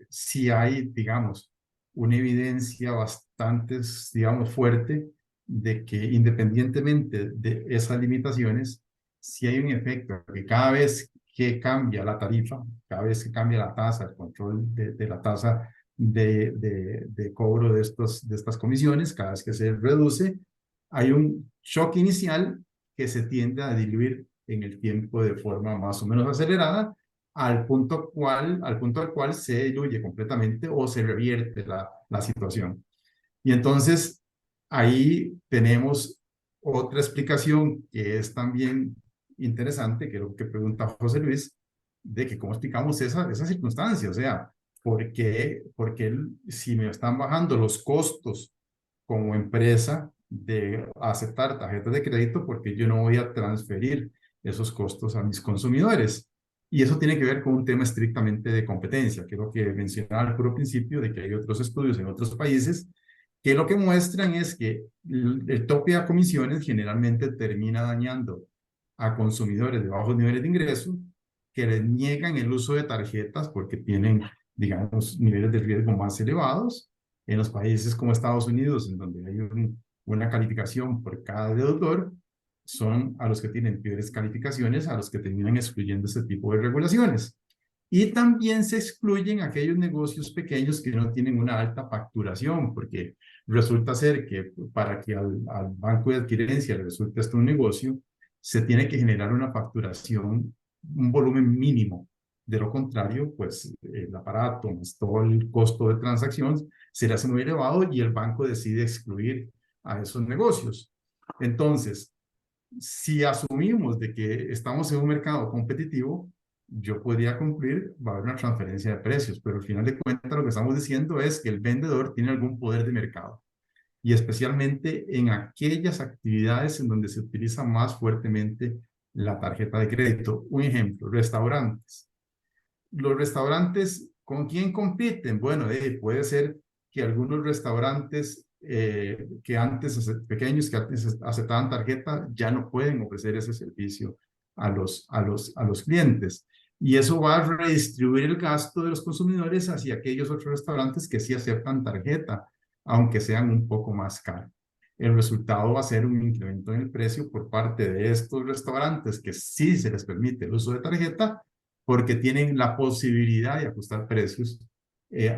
Speaker 2: sí hay, digamos, una evidencia bastante, digamos, fuerte de que independientemente de esas limitaciones, sí hay un efecto, que cada vez que cambia la tarifa, cada vez que cambia la tasa, el control de la tasa de cobro de estas comisiones, cada vez que se reduce, hay un shock inicial que se tiende a diluir en el tiempo de forma más o menos acelerada, al punto al cual se diluye completamente o se revierte la situación. Y entonces ahí tenemos otra explicación que es también interesante, que es lo que pregunta José Luis, de que cómo explicamos esa circunstancia, o sea, porque si me están bajando los costos como empresa de aceptar tarjetas de crédito, porque yo no voy a transferir esos costos a mis consumidores. Y eso tiene que ver con un tema estrictamente de competencia, que es lo que mencionaba al puro principio, de que hay otros estudios en otros países que lo que muestran es que el tope a comisiones generalmente termina dañando a consumidores de bajos niveles de ingreso que les niegan el uso de tarjetas porque tienen, digamos, niveles de riesgo más elevados. En los países como Estados Unidos, en donde hay una calificación por cada deudor, son a los que tienen peores calificaciones, a los que terminan excluyendo este tipo de regulaciones. Y también se excluyen aquellos negocios pequeños que no tienen una alta facturación, porque resulta ser que para que al banco de adquirencia le resulte esto un negocio, se tiene que generar una facturación, un volumen mínimo. De lo contrario, pues el aparato, más todo el costo de transacción, se le hace muy elevado y el banco decide excluir a esos negocios. Entonces, si asumimos de que estamos en un mercado competitivo, yo podría concluir, va a haber una transferencia de precios, pero al final de cuentas lo que estamos diciendo es que el vendedor tiene algún poder de mercado y especialmente en aquellas actividades en donde se utiliza más fuertemente la tarjeta de crédito. Un ejemplo, restaurantes. Los restaurantes, ¿con quién compiten? Bueno, puede ser que algunos restaurantes que antes, pequeños, que antes aceptaban tarjeta, ya no pueden ofrecer ese servicio a los clientes. Y eso va a redistribuir el gasto de los consumidores hacia aquellos otros restaurantes que sí aceptan tarjeta, aunque sean un poco más caros. El resultado va a ser un incremento en el precio por parte de estos restaurantes que sí se les permite el uso de tarjeta, porque tienen la posibilidad de ajustar precios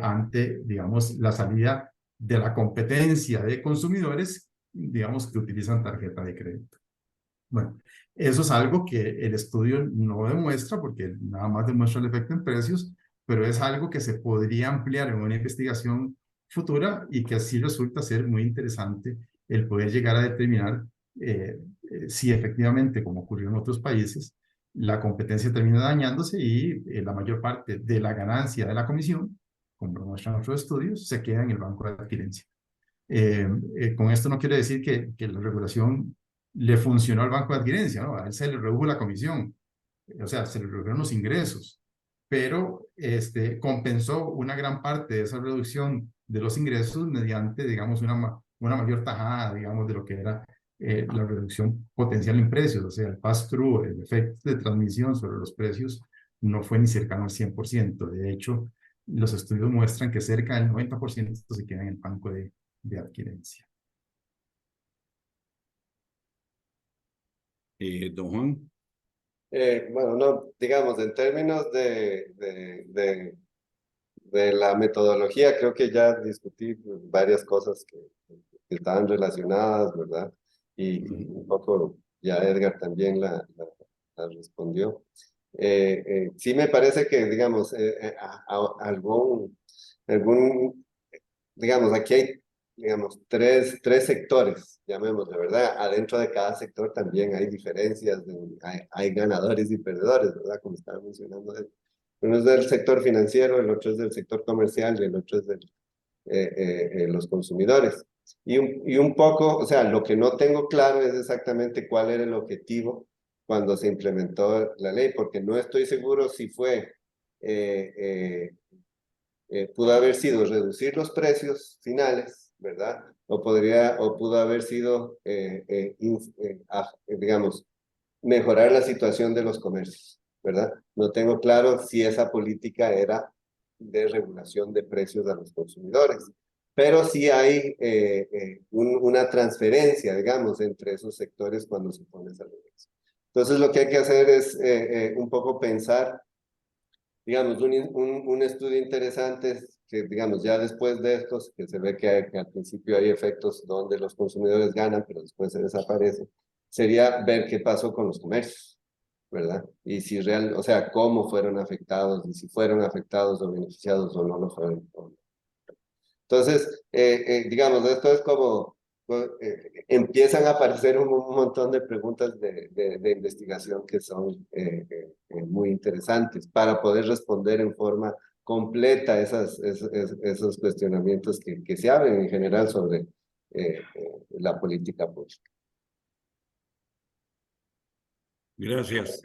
Speaker 2: ante, digamos, la salida de la competencia de consumidores, digamos, que utilizan tarjeta de crédito. Bueno, eso es algo que el estudio no demuestra, porque nada más demuestra el efecto en precios, pero es algo que se podría ampliar en una investigación futura y que así resulta ser muy interesante el poder llegar a determinar si efectivamente, como ocurrió en otros países, la competencia termina dañándose y la mayor parte de la ganancia de la comisión, como lo muestran otros estudios, se queda en el banco de adquirencia. Con esto no quiere decir que la regulación le funcionó al banco de adquirencia, ¿no? A él se le redujo la comisión, o sea, se le redujeron los ingresos, pero compensó una gran parte de esa reducción de los ingresos mediante, digamos, una mayor tajada, digamos, de lo que era la reducción potencial en precios, o sea, el pass-through, el efecto de transmisión sobre los precios no fue ni cercano al 100%. De hecho, los estudios muestran que cerca del 90% se queda en el banco de adquirencia.
Speaker 1: Don Juan.
Speaker 3: Bueno, no, digamos, en términos de la metodología, creo que ya discutí varias cosas que estaban relacionadas, ¿verdad? Y un poco ya Edgar también la respondió. Sí me parece que, digamos, digamos, aquí hay, digamos, tres sectores, llamémosle, ¿verdad? Adentro de cada sector también hay diferencias, hay ganadores y perdedores, ¿verdad? Como estaba mencionando. Uno es del sector financiero, el otro es del sector comercial y el otro es de los consumidores. Y un poco, o sea, lo que no tengo claro es exactamente cuál era el objetivo cuando se implementó la ley, porque no estoy seguro si fue pudo haber sido reducir los precios finales, ¿verdad? O pudo haber sido, digamos, mejorar la situación de los comercios, ¿verdad? No tengo claro si esa política era de regulación de precios a los consumidores, pero sí hay una transferencia, digamos, entre esos sectores cuando se pone esa regulación. Entonces, lo que hay que hacer es un poco pensar, digamos, un estudio interesante es que, digamos, ya después de estos, que se ve que al principio hay efectos donde los consumidores ganan, pero después se desaparece, sería ver qué pasó con los comercios, ¿verdad? Y si o sea, cómo fueron afectados, y si fueron afectados o beneficiados o no lo fueron. Entonces, digamos, esto es como, empiezan a aparecer un montón de preguntas de investigación que son muy interesantes para poder responder en forma completa esos cuestionamientos que se abren en general sobre la política pública.
Speaker 1: Gracias.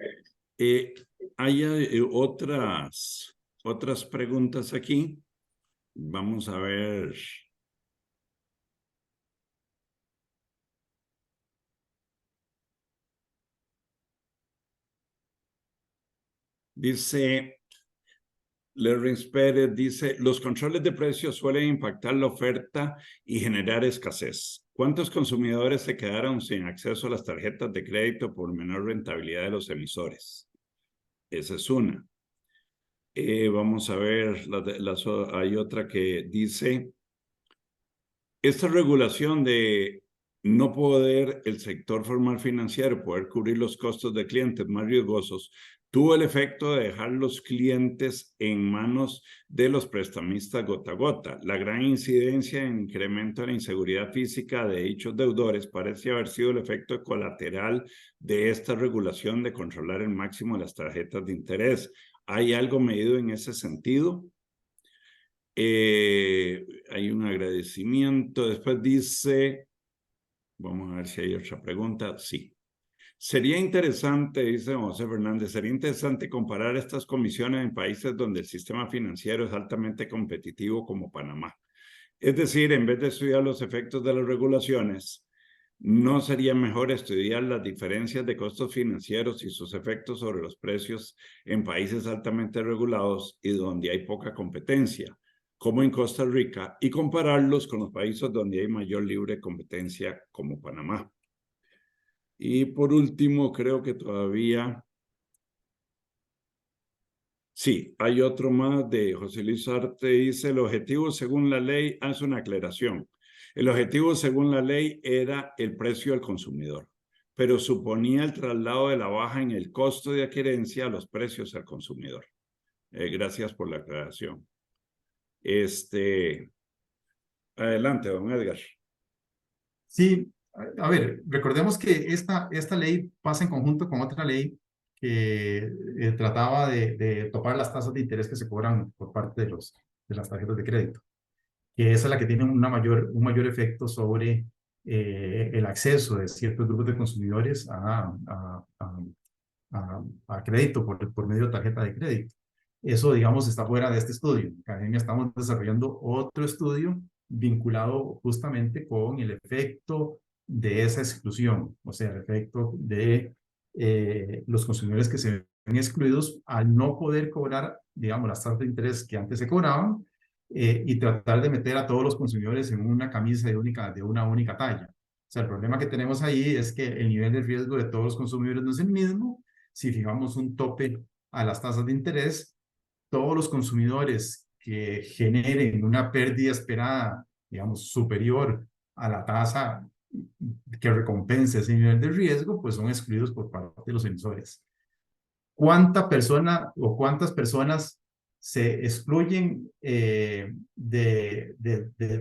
Speaker 1: Hay otras preguntas aquí. Vamos a ver. Dice, Lerrins Pérez dice, los controles de precios suelen impactar la oferta y generar escasez. ¿Cuántos consumidores se quedaron sin acceso a las tarjetas de crédito por menor rentabilidad de los emisores? Esa es una. Vamos a ver, hay otra que dice, esta regulación de no poder el sector formal financiero poder cubrir los costos de clientes más riesgosos tuvo el efecto de dejar los clientes en manos de los prestamistas gota a gota. La gran incidencia en incremento de la inseguridad física de dichos deudores parece haber sido el efecto colateral de esta regulación de controlar el máximo de las tarjetas de interés. ¿Hay algo medido en ese sentido? Hay un agradecimiento. Después dice, vamos a ver si hay otra pregunta. Sí. Sería interesante, dice José Fernández, sería interesante comparar estas comisiones en países donde el sistema financiero es altamente competitivo como Panamá. Es decir, en vez de estudiar los efectos de las regulaciones, ¿no sería mejor estudiar las diferencias de costos financieros y sus efectos sobre los precios en países altamente regulados y donde hay poca competencia, como en Costa Rica, y compararlos con los países donde hay mayor libre competencia, como Panamá? Y por último, creo que todavía... Sí, hay otro más de José Luis Arte, dice, el objetivo según la ley, hace una aclaración. El objetivo según la ley era el precio al consumidor, pero suponía el traslado de la baja en el costo de adquirencia a los precios al consumidor. Gracias por la aclaración. Adelante, don Edgar.
Speaker 2: Sí, a ver, recordemos que esta ley pasa en conjunto con otra ley que trataba de topar las tasas de interés que se cobran por parte de las tarjetas de crédito, que esa es la que tiene un mayor efecto sobre el acceso de ciertos grupos de consumidores a crédito por medio de tarjeta de crédito. Eso, digamos, está fuera de este estudio. En Academia estamos desarrollando otro estudio vinculado justamente con el efecto de esa exclusión, o sea, el efecto de los consumidores que se ven excluidos al no poder cobrar, digamos, las tasas de interés que antes se cobraban y tratar de meter a todos los consumidores en una camisa de una única talla. O sea, el problema que tenemos ahí es que el nivel de riesgo de todos los consumidores no es el mismo. Si fijamos un tope a las tasas de interés, todos los consumidores que generen una pérdida esperada, digamos, superior a la tasa que recompense ese nivel de riesgo, pues son excluidos por parte de los emisores. ¿Cuánta persona o cuántas personas se excluyen de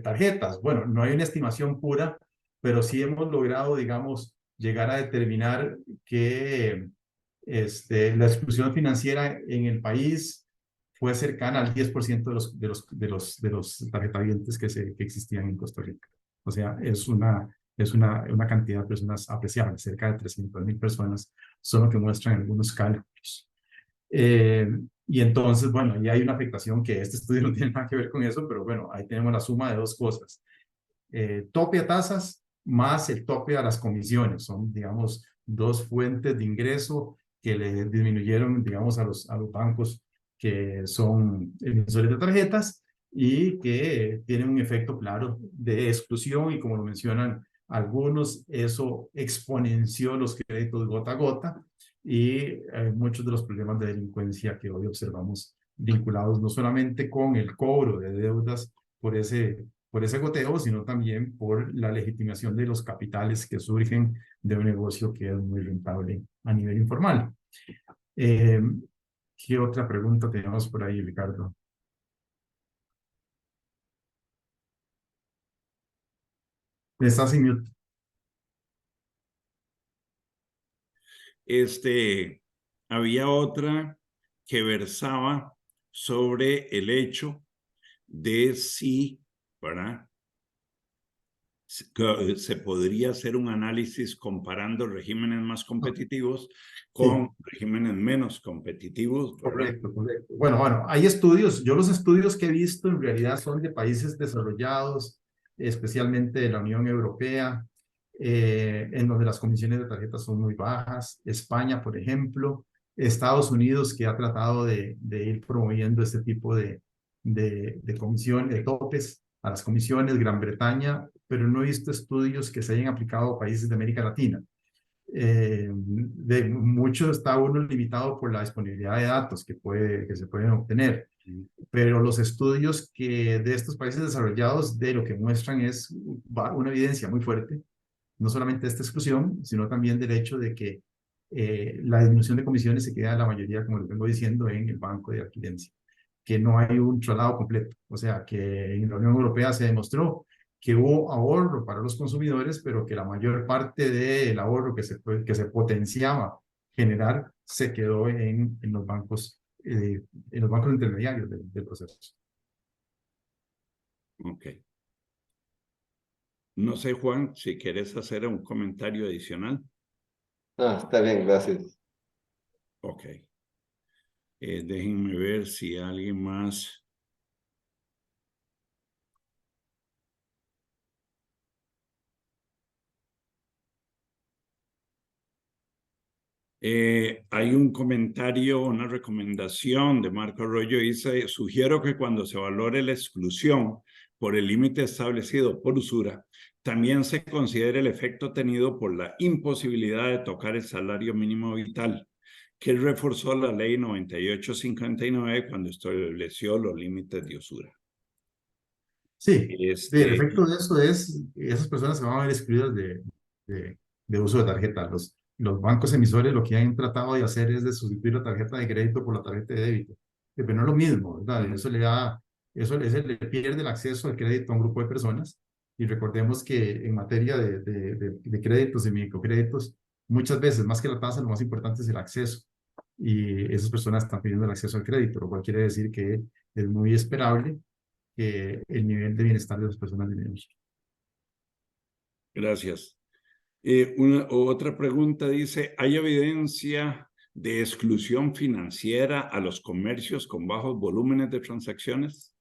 Speaker 2: tarjetas? Bueno, no hay una estimación pura, pero sí hemos logrado, digamos, llegar a determinar que la exclusión financiera en el país fue cercana al 10% de los tarjetavientes que existían en Costa Rica. O sea, es una cantidad de personas apreciable, cerca de 300,000 personas son lo que muestran algunos cálculos. Y entonces, bueno, ya hay una afectación que este estudio no tiene nada que ver con eso, pero bueno, ahí tenemos la suma de dos cosas. Tope a tasas más el tope a las comisiones. Son, digamos, dos fuentes de ingreso que le disminuyeron, digamos, a los bancos que son emisores de tarjetas y que tienen un efecto claro de exclusión y, como lo mencionan Algunos eso exponenció los créditos gota a gota y muchos de los problemas de delincuencia que hoy observamos vinculados no solamente con el cobro de deudas por ese goteo, sino también por la legitimación de los capitales que surgen de un negocio que es muy rentable a nivel informal. ¿Qué otra pregunta tenemos por ahí, Ricardo? Estás en mute.
Speaker 1: Había otra que versaba sobre el hecho de si, ¿verdad?, se podría hacer un análisis comparando regímenes más competitivos con regímenes menos competitivos, ¿verdad?
Speaker 2: Correcto, correcto. Bueno, hay estudios. Yo los estudios que he visto en realidad son de países desarrollados, especialmente de la Unión Europea, en donde las comisiones de tarjetas son muy bajas. España, por ejemplo. Estados Unidos, que ha tratado de ir promoviendo este tipo de comisiones, de topes a las comisiones. Gran Bretaña, pero no he visto estudios que se hayan aplicado a países de América Latina. De mucho está uno limitado por la disponibilidad de datos que se pueden obtener, pero los estudios que de estos países desarrollados de lo que muestran es una evidencia muy fuerte, no solamente de esta exclusión, sino también del hecho de que la disminución de comisiones se queda la mayoría, como les vengo diciendo, en el banco de adquirencia, que no hay un traslado completo, o sea que en la Unión Europea se demostró que hubo ahorro para los consumidores, pero que la mayor parte del ahorro que se potenciaba generar se quedó en los bancos intermediarios del proceso.
Speaker 1: Ok. No sé, Juan, si quieres hacer un comentario adicional.
Speaker 3: Ah, está bien, gracias.
Speaker 1: Ok. Déjenme ver si alguien más. Hay un comentario, una recomendación de Marco Arroyo. Dice, sugiero que cuando se valore la exclusión por el límite establecido por usura, también se considere el efecto tenido por la imposibilidad de tocar el salario mínimo vital, que reforzó la ley 9859 cuando estableció los límites de usura.
Speaker 2: Sí, el efecto de eso es que esas personas se van a ver excluidas de uso de tarjeta. Los bancos emisores lo que han tratado de hacer es de sustituir la tarjeta de crédito por la tarjeta de débito. Pero no es lo mismo, ¿verdad? Eso le pierde el acceso al crédito a un grupo de personas. Y recordemos que en materia de créditos y microcréditos, muchas veces, más que la tasa, lo más importante es el acceso. Y esas personas están pidiendo el acceso al crédito, lo cual quiere decir que es muy esperable que el nivel de bienestar de las personas disminuye.
Speaker 1: Gracias. Otra pregunta dice, ¿hay evidencia de exclusión financiera a los comercios con bajos volúmenes de transacciones?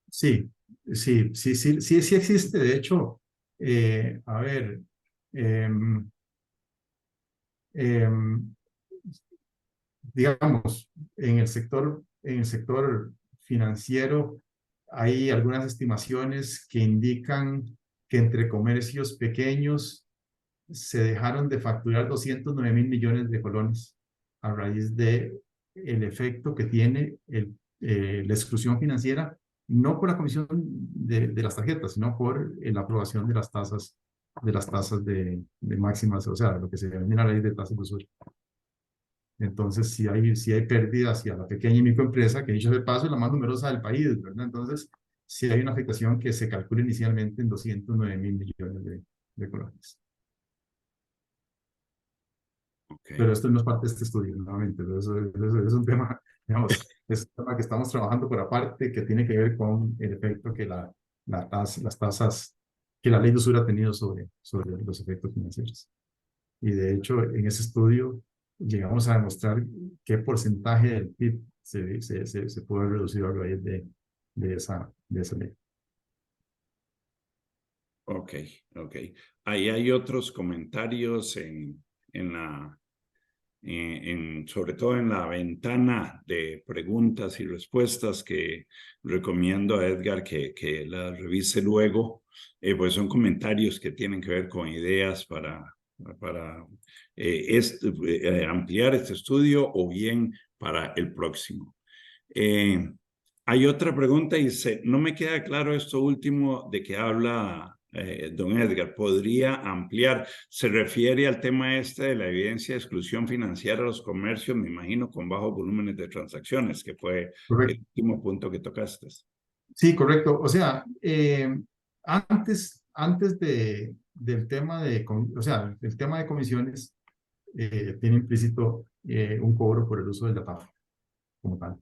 Speaker 2: Sí existe. De hecho, a ver, digamos, en el sector financiero hay algunas estimaciones que indican que entre comercios pequeños se dejaron de facturar 209.000 millones de colones a raíz de el efecto que tiene la exclusión financiera, no por la comisión de las tarjetas, sino por la aprobación de las tasas de máximas, o sea, lo que se denomina la ley de tasas de usura. Entonces, si hay pérdidas hacia la pequeña y microempresa, que dicho de paso es la más numerosa del país, ¿verdad? Entonces, sí hay una afectación que se calcula inicialmente en 209.000 millones de colones. Okay. Pero esto no es parte de este estudio, nuevamente. Eso es un tema, digamos, es un tema que estamos trabajando por aparte, que tiene que ver con el efecto que las tasas, que la ley de usura ha tenido sobre los efectos financieros. Y de hecho, en ese estudio llegamos a demostrar qué porcentaje del PIB se pudo haber reducido a raíz de esa ley.
Speaker 1: Ok. Ahí hay otros comentarios en sobre todo en la ventana de preguntas y respuestas, que recomiendo a Edgar que la revise luego, pues son comentarios que tienen que ver con ideas para ampliar este estudio o bien para el próximo. Hay otra pregunta y dice, no me queda claro esto último de que habla don Edgar. ¿Podría ampliar? Se refiere al tema este de la evidencia de exclusión financiera de los comercios, me imagino, con bajos volúmenes de transacciones, que fue el último punto que tocaste.
Speaker 2: Sí, correcto. O sea, antes del tema o sea, el tema de comisiones tiene implícito un cobro por el uso del datáfono como tal.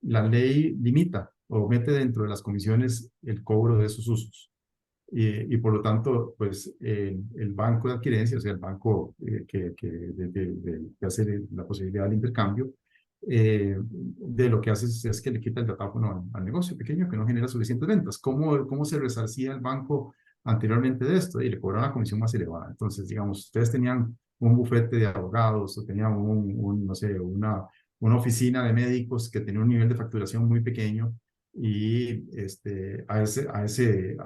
Speaker 2: La ley limita o mete dentro de las comisiones el cobro de esos usos. Y por lo tanto, pues el banco de adquirencia, o sea, el banco que hace la posibilidad del intercambio, de lo que hace es que le quita el datáfono al negocio pequeño que no genera suficientes ventas. ¿Cómo se resarcía el banco anteriormente de esto? Y le cobraron una comisión más elevada. Entonces, digamos, ustedes tenían un bufete de abogados o tenían no sé, una oficina de médicos que tenía un nivel de facturación muy pequeño, y a ese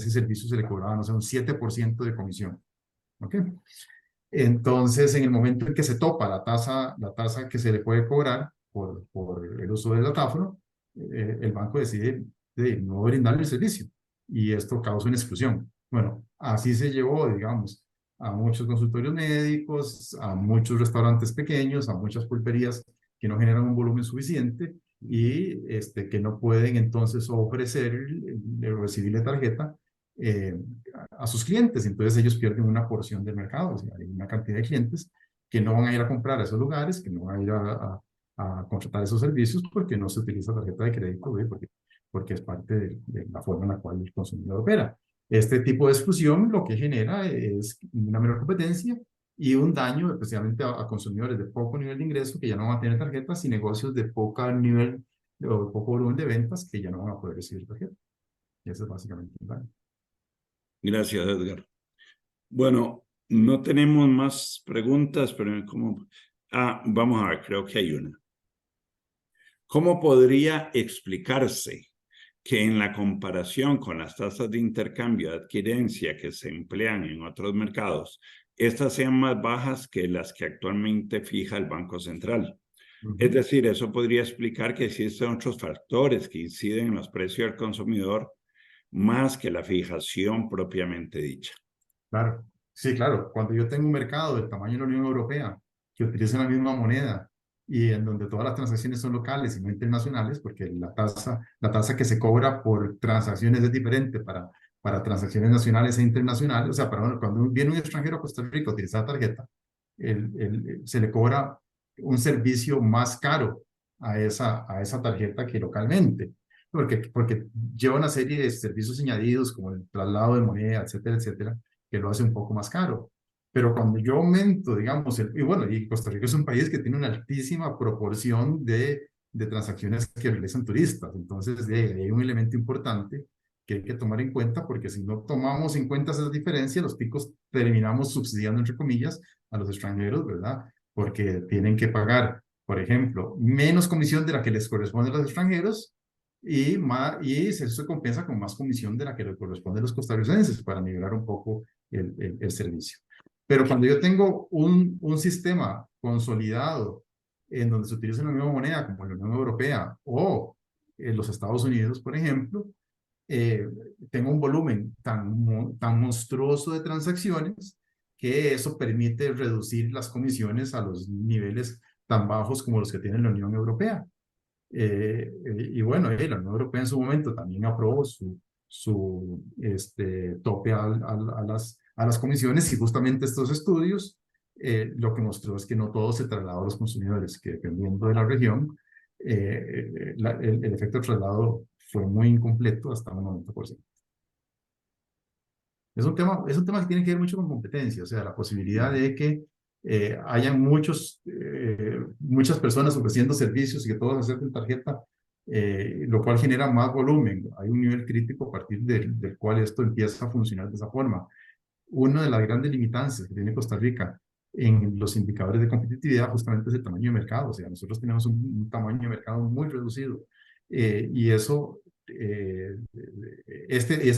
Speaker 2: servicio se le cobraba, no sé, un 7% de comisión. ¿Ok? Entonces, en el momento en que se topa la tasa que se le puede cobrar por el uso del datáfono, el banco decide de no brindarle el servicio, y esto causa una exclusión. Bueno, así se llevó, digamos, a muchos consultorios médicos, a muchos restaurantes pequeños, a muchas pulperías que no generan un volumen suficiente y que no pueden entonces ofrecer, recibirle tarjeta a sus clientes. Entonces ellos pierden una porción del mercado. O sea, hay una cantidad de clientes que no van a ir a comprar a esos lugares, que no van a ir a contratar esos servicios porque no se utiliza tarjeta de crédito, porque es parte de la forma en la cual el consumidor opera. Este tipo de exclusión lo que genera es una menor competencia y un daño especialmente a consumidores de poco nivel de ingreso que ya no van a tener tarjetas, y negocios de poco nivel o poco volumen de ventas que ya no van a poder recibir tarjeta. Y eso es básicamente el daño.
Speaker 1: Gracias, Edgar. Bueno, no tenemos más preguntas, pero vamos a ver, creo que hay una. ¿Cómo podría explicarse que en la comparación con las tasas de intercambio de adquirencia que se emplean en otros mercados, estas sean más bajas que las que actualmente fija el Banco Central? Es decir, eso podría explicar que existen otros factores que inciden en los precios del consumidor más que la fijación propiamente dicha.
Speaker 2: Claro, sí, claro. Cuando yo tengo un mercado del tamaño de la Unión Europea que utiliza la misma moneda y en donde todas las transacciones son locales y no internacionales, porque la tasa que se cobra por transacciones es diferente para transacciones nacionales e internacionales. O sea, cuando viene un extranjero a Costa Rica a utilizar tarjeta, se le cobra un servicio más caro a esa tarjeta que localmente, porque lleva una serie de servicios añadidos como el traslado de moneda, etcétera, etcétera, que lo hace un poco más caro. Pero cuando yo aumento, digamos, y Costa Rica es un país que tiene una altísima proporción de transacciones que realizan turistas. Entonces, hay un elemento importante que hay que tomar en cuenta, porque si no tomamos en cuenta esas diferencias, los picos terminamos subsidiando, entre comillas, a los extranjeros, ¿verdad? Porque tienen que pagar, por ejemplo, menos comisión de la que les corresponde a los extranjeros, y eso se compensa con más comisión de la que le corresponde a los costarricenses para nivelar un poco el servicio. Pero cuando yo tengo un sistema consolidado en donde se utiliza la misma moneda como la Unión Europea o en los Estados Unidos, por ejemplo, tengo un volumen tan monstruoso de transacciones que eso permite reducir las comisiones a los niveles tan bajos como los que tiene la Unión Europea. Y bueno, la Unión Europea en su momento también aprobó su tope a las comisiones, y justamente estos estudios lo que mostró es que no todo se trasladó a los consumidores, que dependiendo de la región, el efecto de traslado fue muy incompleto hasta un 90%. Es un tema que tiene que ver mucho con competencia, o sea, la posibilidad de que hayan muchas personas ofreciendo servicios y que todos acepten tarjeta, lo cual genera más volumen. Hay un nivel crítico a partir del cual esto empieza a funcionar de esa forma. Una de las grandes limitantes que tiene Costa Rica en los indicadores de competitividad justamente es el tamaño de mercado. O sea, nosotros tenemos un tamaño de mercado muy reducido. Y eso, ese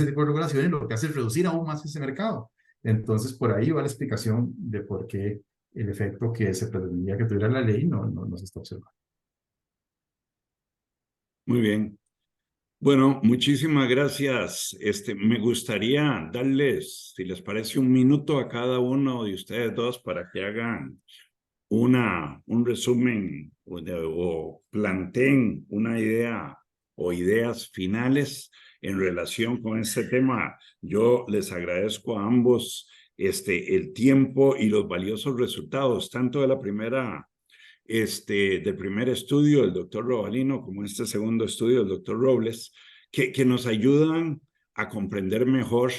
Speaker 2: tipo de regulaciones lo que hace es reducir aún más ese mercado. Entonces, por ahí va la explicación de por qué el efecto que se pretendía que tuviera la ley no se está observando.
Speaker 1: Muy bien. Bueno, muchísimas gracias. Me gustaría darles, si les parece, un minuto a cada uno de ustedes dos para que hagan un resumen o planteen una idea o ideas finales en relación con este tema. Yo les agradezco a ambos el tiempo y los valiosos resultados, tanto de la primera del primer estudio del doctor Robalino como este segundo estudio del doctor Robles, que nos ayudan a comprender mejor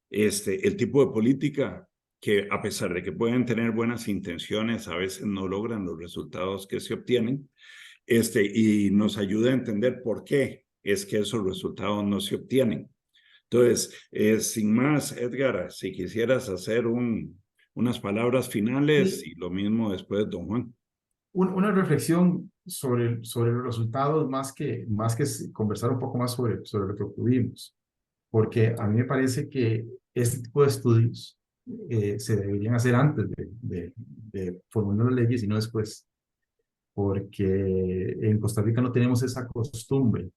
Speaker 1: el tipo de política que, a pesar de que pueden tener buenas intenciones, a veces no logran los resultados que se obtienen, y nos ayuda a entender por qué es que esos resultados no se obtienen. Entonces, sin más, Edgar, si quisieras hacer unas palabras finales
Speaker 2: Sí.
Speaker 1: y lo mismo después, don Juan.
Speaker 2: Una reflexión sobre los resultados, más que conversar un poco más sobre lo que obtuvimos, porque a mí me parece que este tipo de estudios se deberían hacer antes de formular las leyes y no después, porque en Costa Rica no tenemos esa costumbre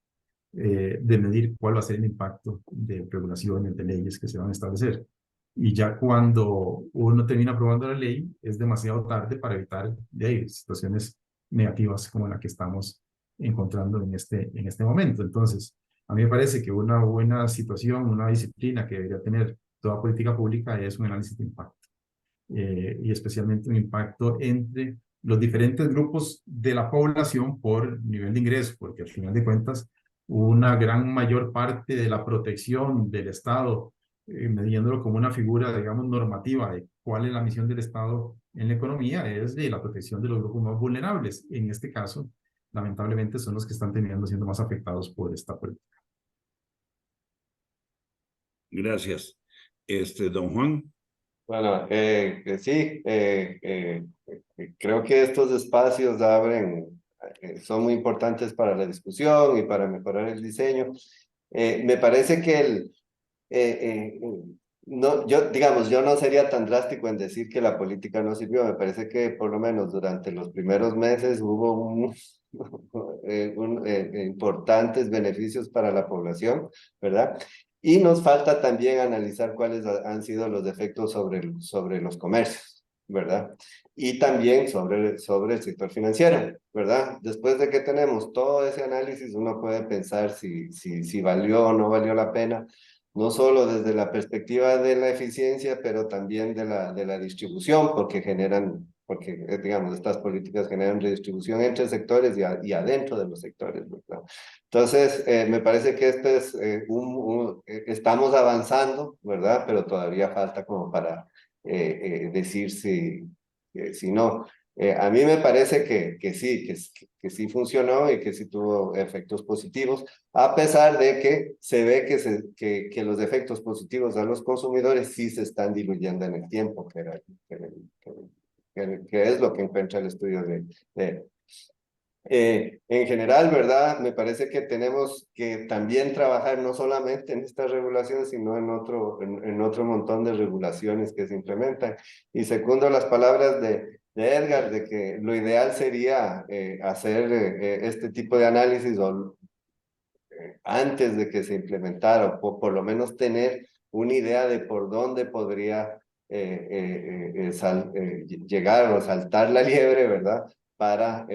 Speaker 2: de medir cuál va a ser el impacto de regulaciones, de leyes que se van a establecer. Y ya cuando uno termina aprobando la ley, es demasiado tarde para evitar situaciones negativas como la que estamos encontrando en este momento. Entonces, a mí me parece que una buena situación, una disciplina que debería tener toda política pública es un análisis de impacto. Y especialmente un impacto entre los diferentes grupos de la población por nivel de ingreso, porque al final de cuentas, una gran mayor parte de la protección del Estado, midiéndolo como una figura, digamos, normativa de cuál es la misión del Estado en la economía, es de la protección de los grupos más vulnerables. En este caso, lamentablemente, son los que están terminando siendo más afectados por esta política.
Speaker 1: Gracias. Don Juan.
Speaker 3: Bueno, sí, creo que estos espacios abren, son muy importantes para la discusión y para mejorar el diseño. Me parece que no, digamos, yo no sería tan drástico en decir que la política no sirvió. Me parece que por lo menos durante los primeros meses hubo importantes beneficios para la población, ¿verdad? Y nos falta también analizar cuáles han sido los efectos sobre los comercios, ¿verdad? Y también sobre el sector financiero, ¿verdad? Después de que tenemos todo ese análisis, uno puede pensar si valió o no valió la pena, no solo desde la perspectiva de la eficiencia, pero también de la distribución, porque digamos, estas políticas generan redistribución entre sectores y adentro de los sectores, ¿verdad? Entonces, me parece que este es estamos avanzando, ¿verdad? Pero todavía falta como para decir si no. A mí me parece que sí, que sí funcionó y que sí tuvo efectos positivos, a pesar de que se ve que los efectos positivos a los consumidores sí se están diluyendo en el tiempo, que es lo que encuentra el estudio de en general, ¿verdad? Me parece que tenemos que también trabajar no solamente en esta regulación, sino en otro montón de regulaciones que se implementan. Y segundo las palabras de Edgar, de que lo ideal sería hacer este tipo de análisis antes de que se implementara, o por lo menos tener una idea de por dónde podría llegar o saltar la liebre, ¿verdad? Para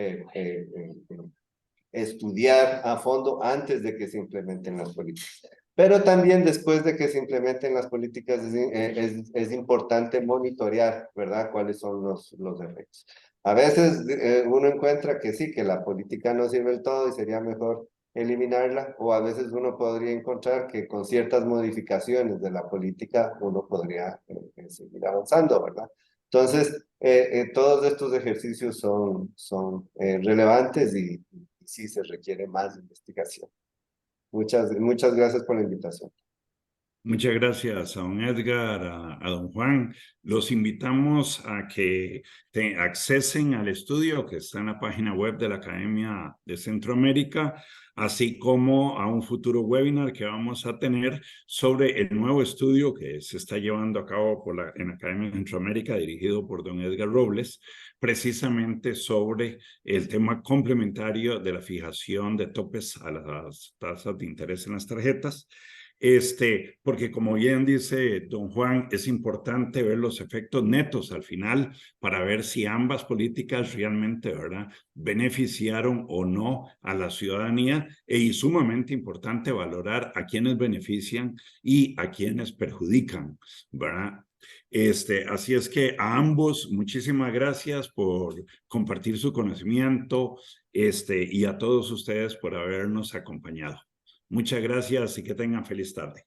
Speaker 3: estudiar a fondo antes de que se implementen las políticas. Pero también después de que se implementen las políticas es importante monitorear, ¿verdad? Cuáles son los efectos. A veces uno encuentra que sí, que la política no sirve del todo y sería mejor eliminarla, o a veces uno podría encontrar que con ciertas modificaciones de la política uno podría seguir avanzando, ¿verdad? Entonces, todos estos ejercicios son relevantes y sí se requiere más investigación. Muchas gracias por la invitación.
Speaker 1: Muchas gracias a don Edgar, a don Juan. Los invitamos a que accesen al estudio que está en la página web de la Academia de Centroamérica, así como a un futuro webinar que vamos a tener sobre el nuevo estudio que se está llevando a cabo en la Academia de Centroamérica, dirigido por don Edgar Robles, precisamente sobre el tema complementario de la fijación de topes a las tasas de interés en las tarjetas. Porque como bien dice don Juan, es importante ver los efectos netos al final para ver si ambas políticas realmente, ¿verdad?, beneficiaron o no a la ciudadanía, y sumamente importante valorar a quienes benefician y a quienes perjudican, ¿verdad? Así es que a ambos, muchísimas gracias por compartir su conocimiento, y a todos ustedes por habernos acompañado. Muchas gracias y que tengan feliz tarde.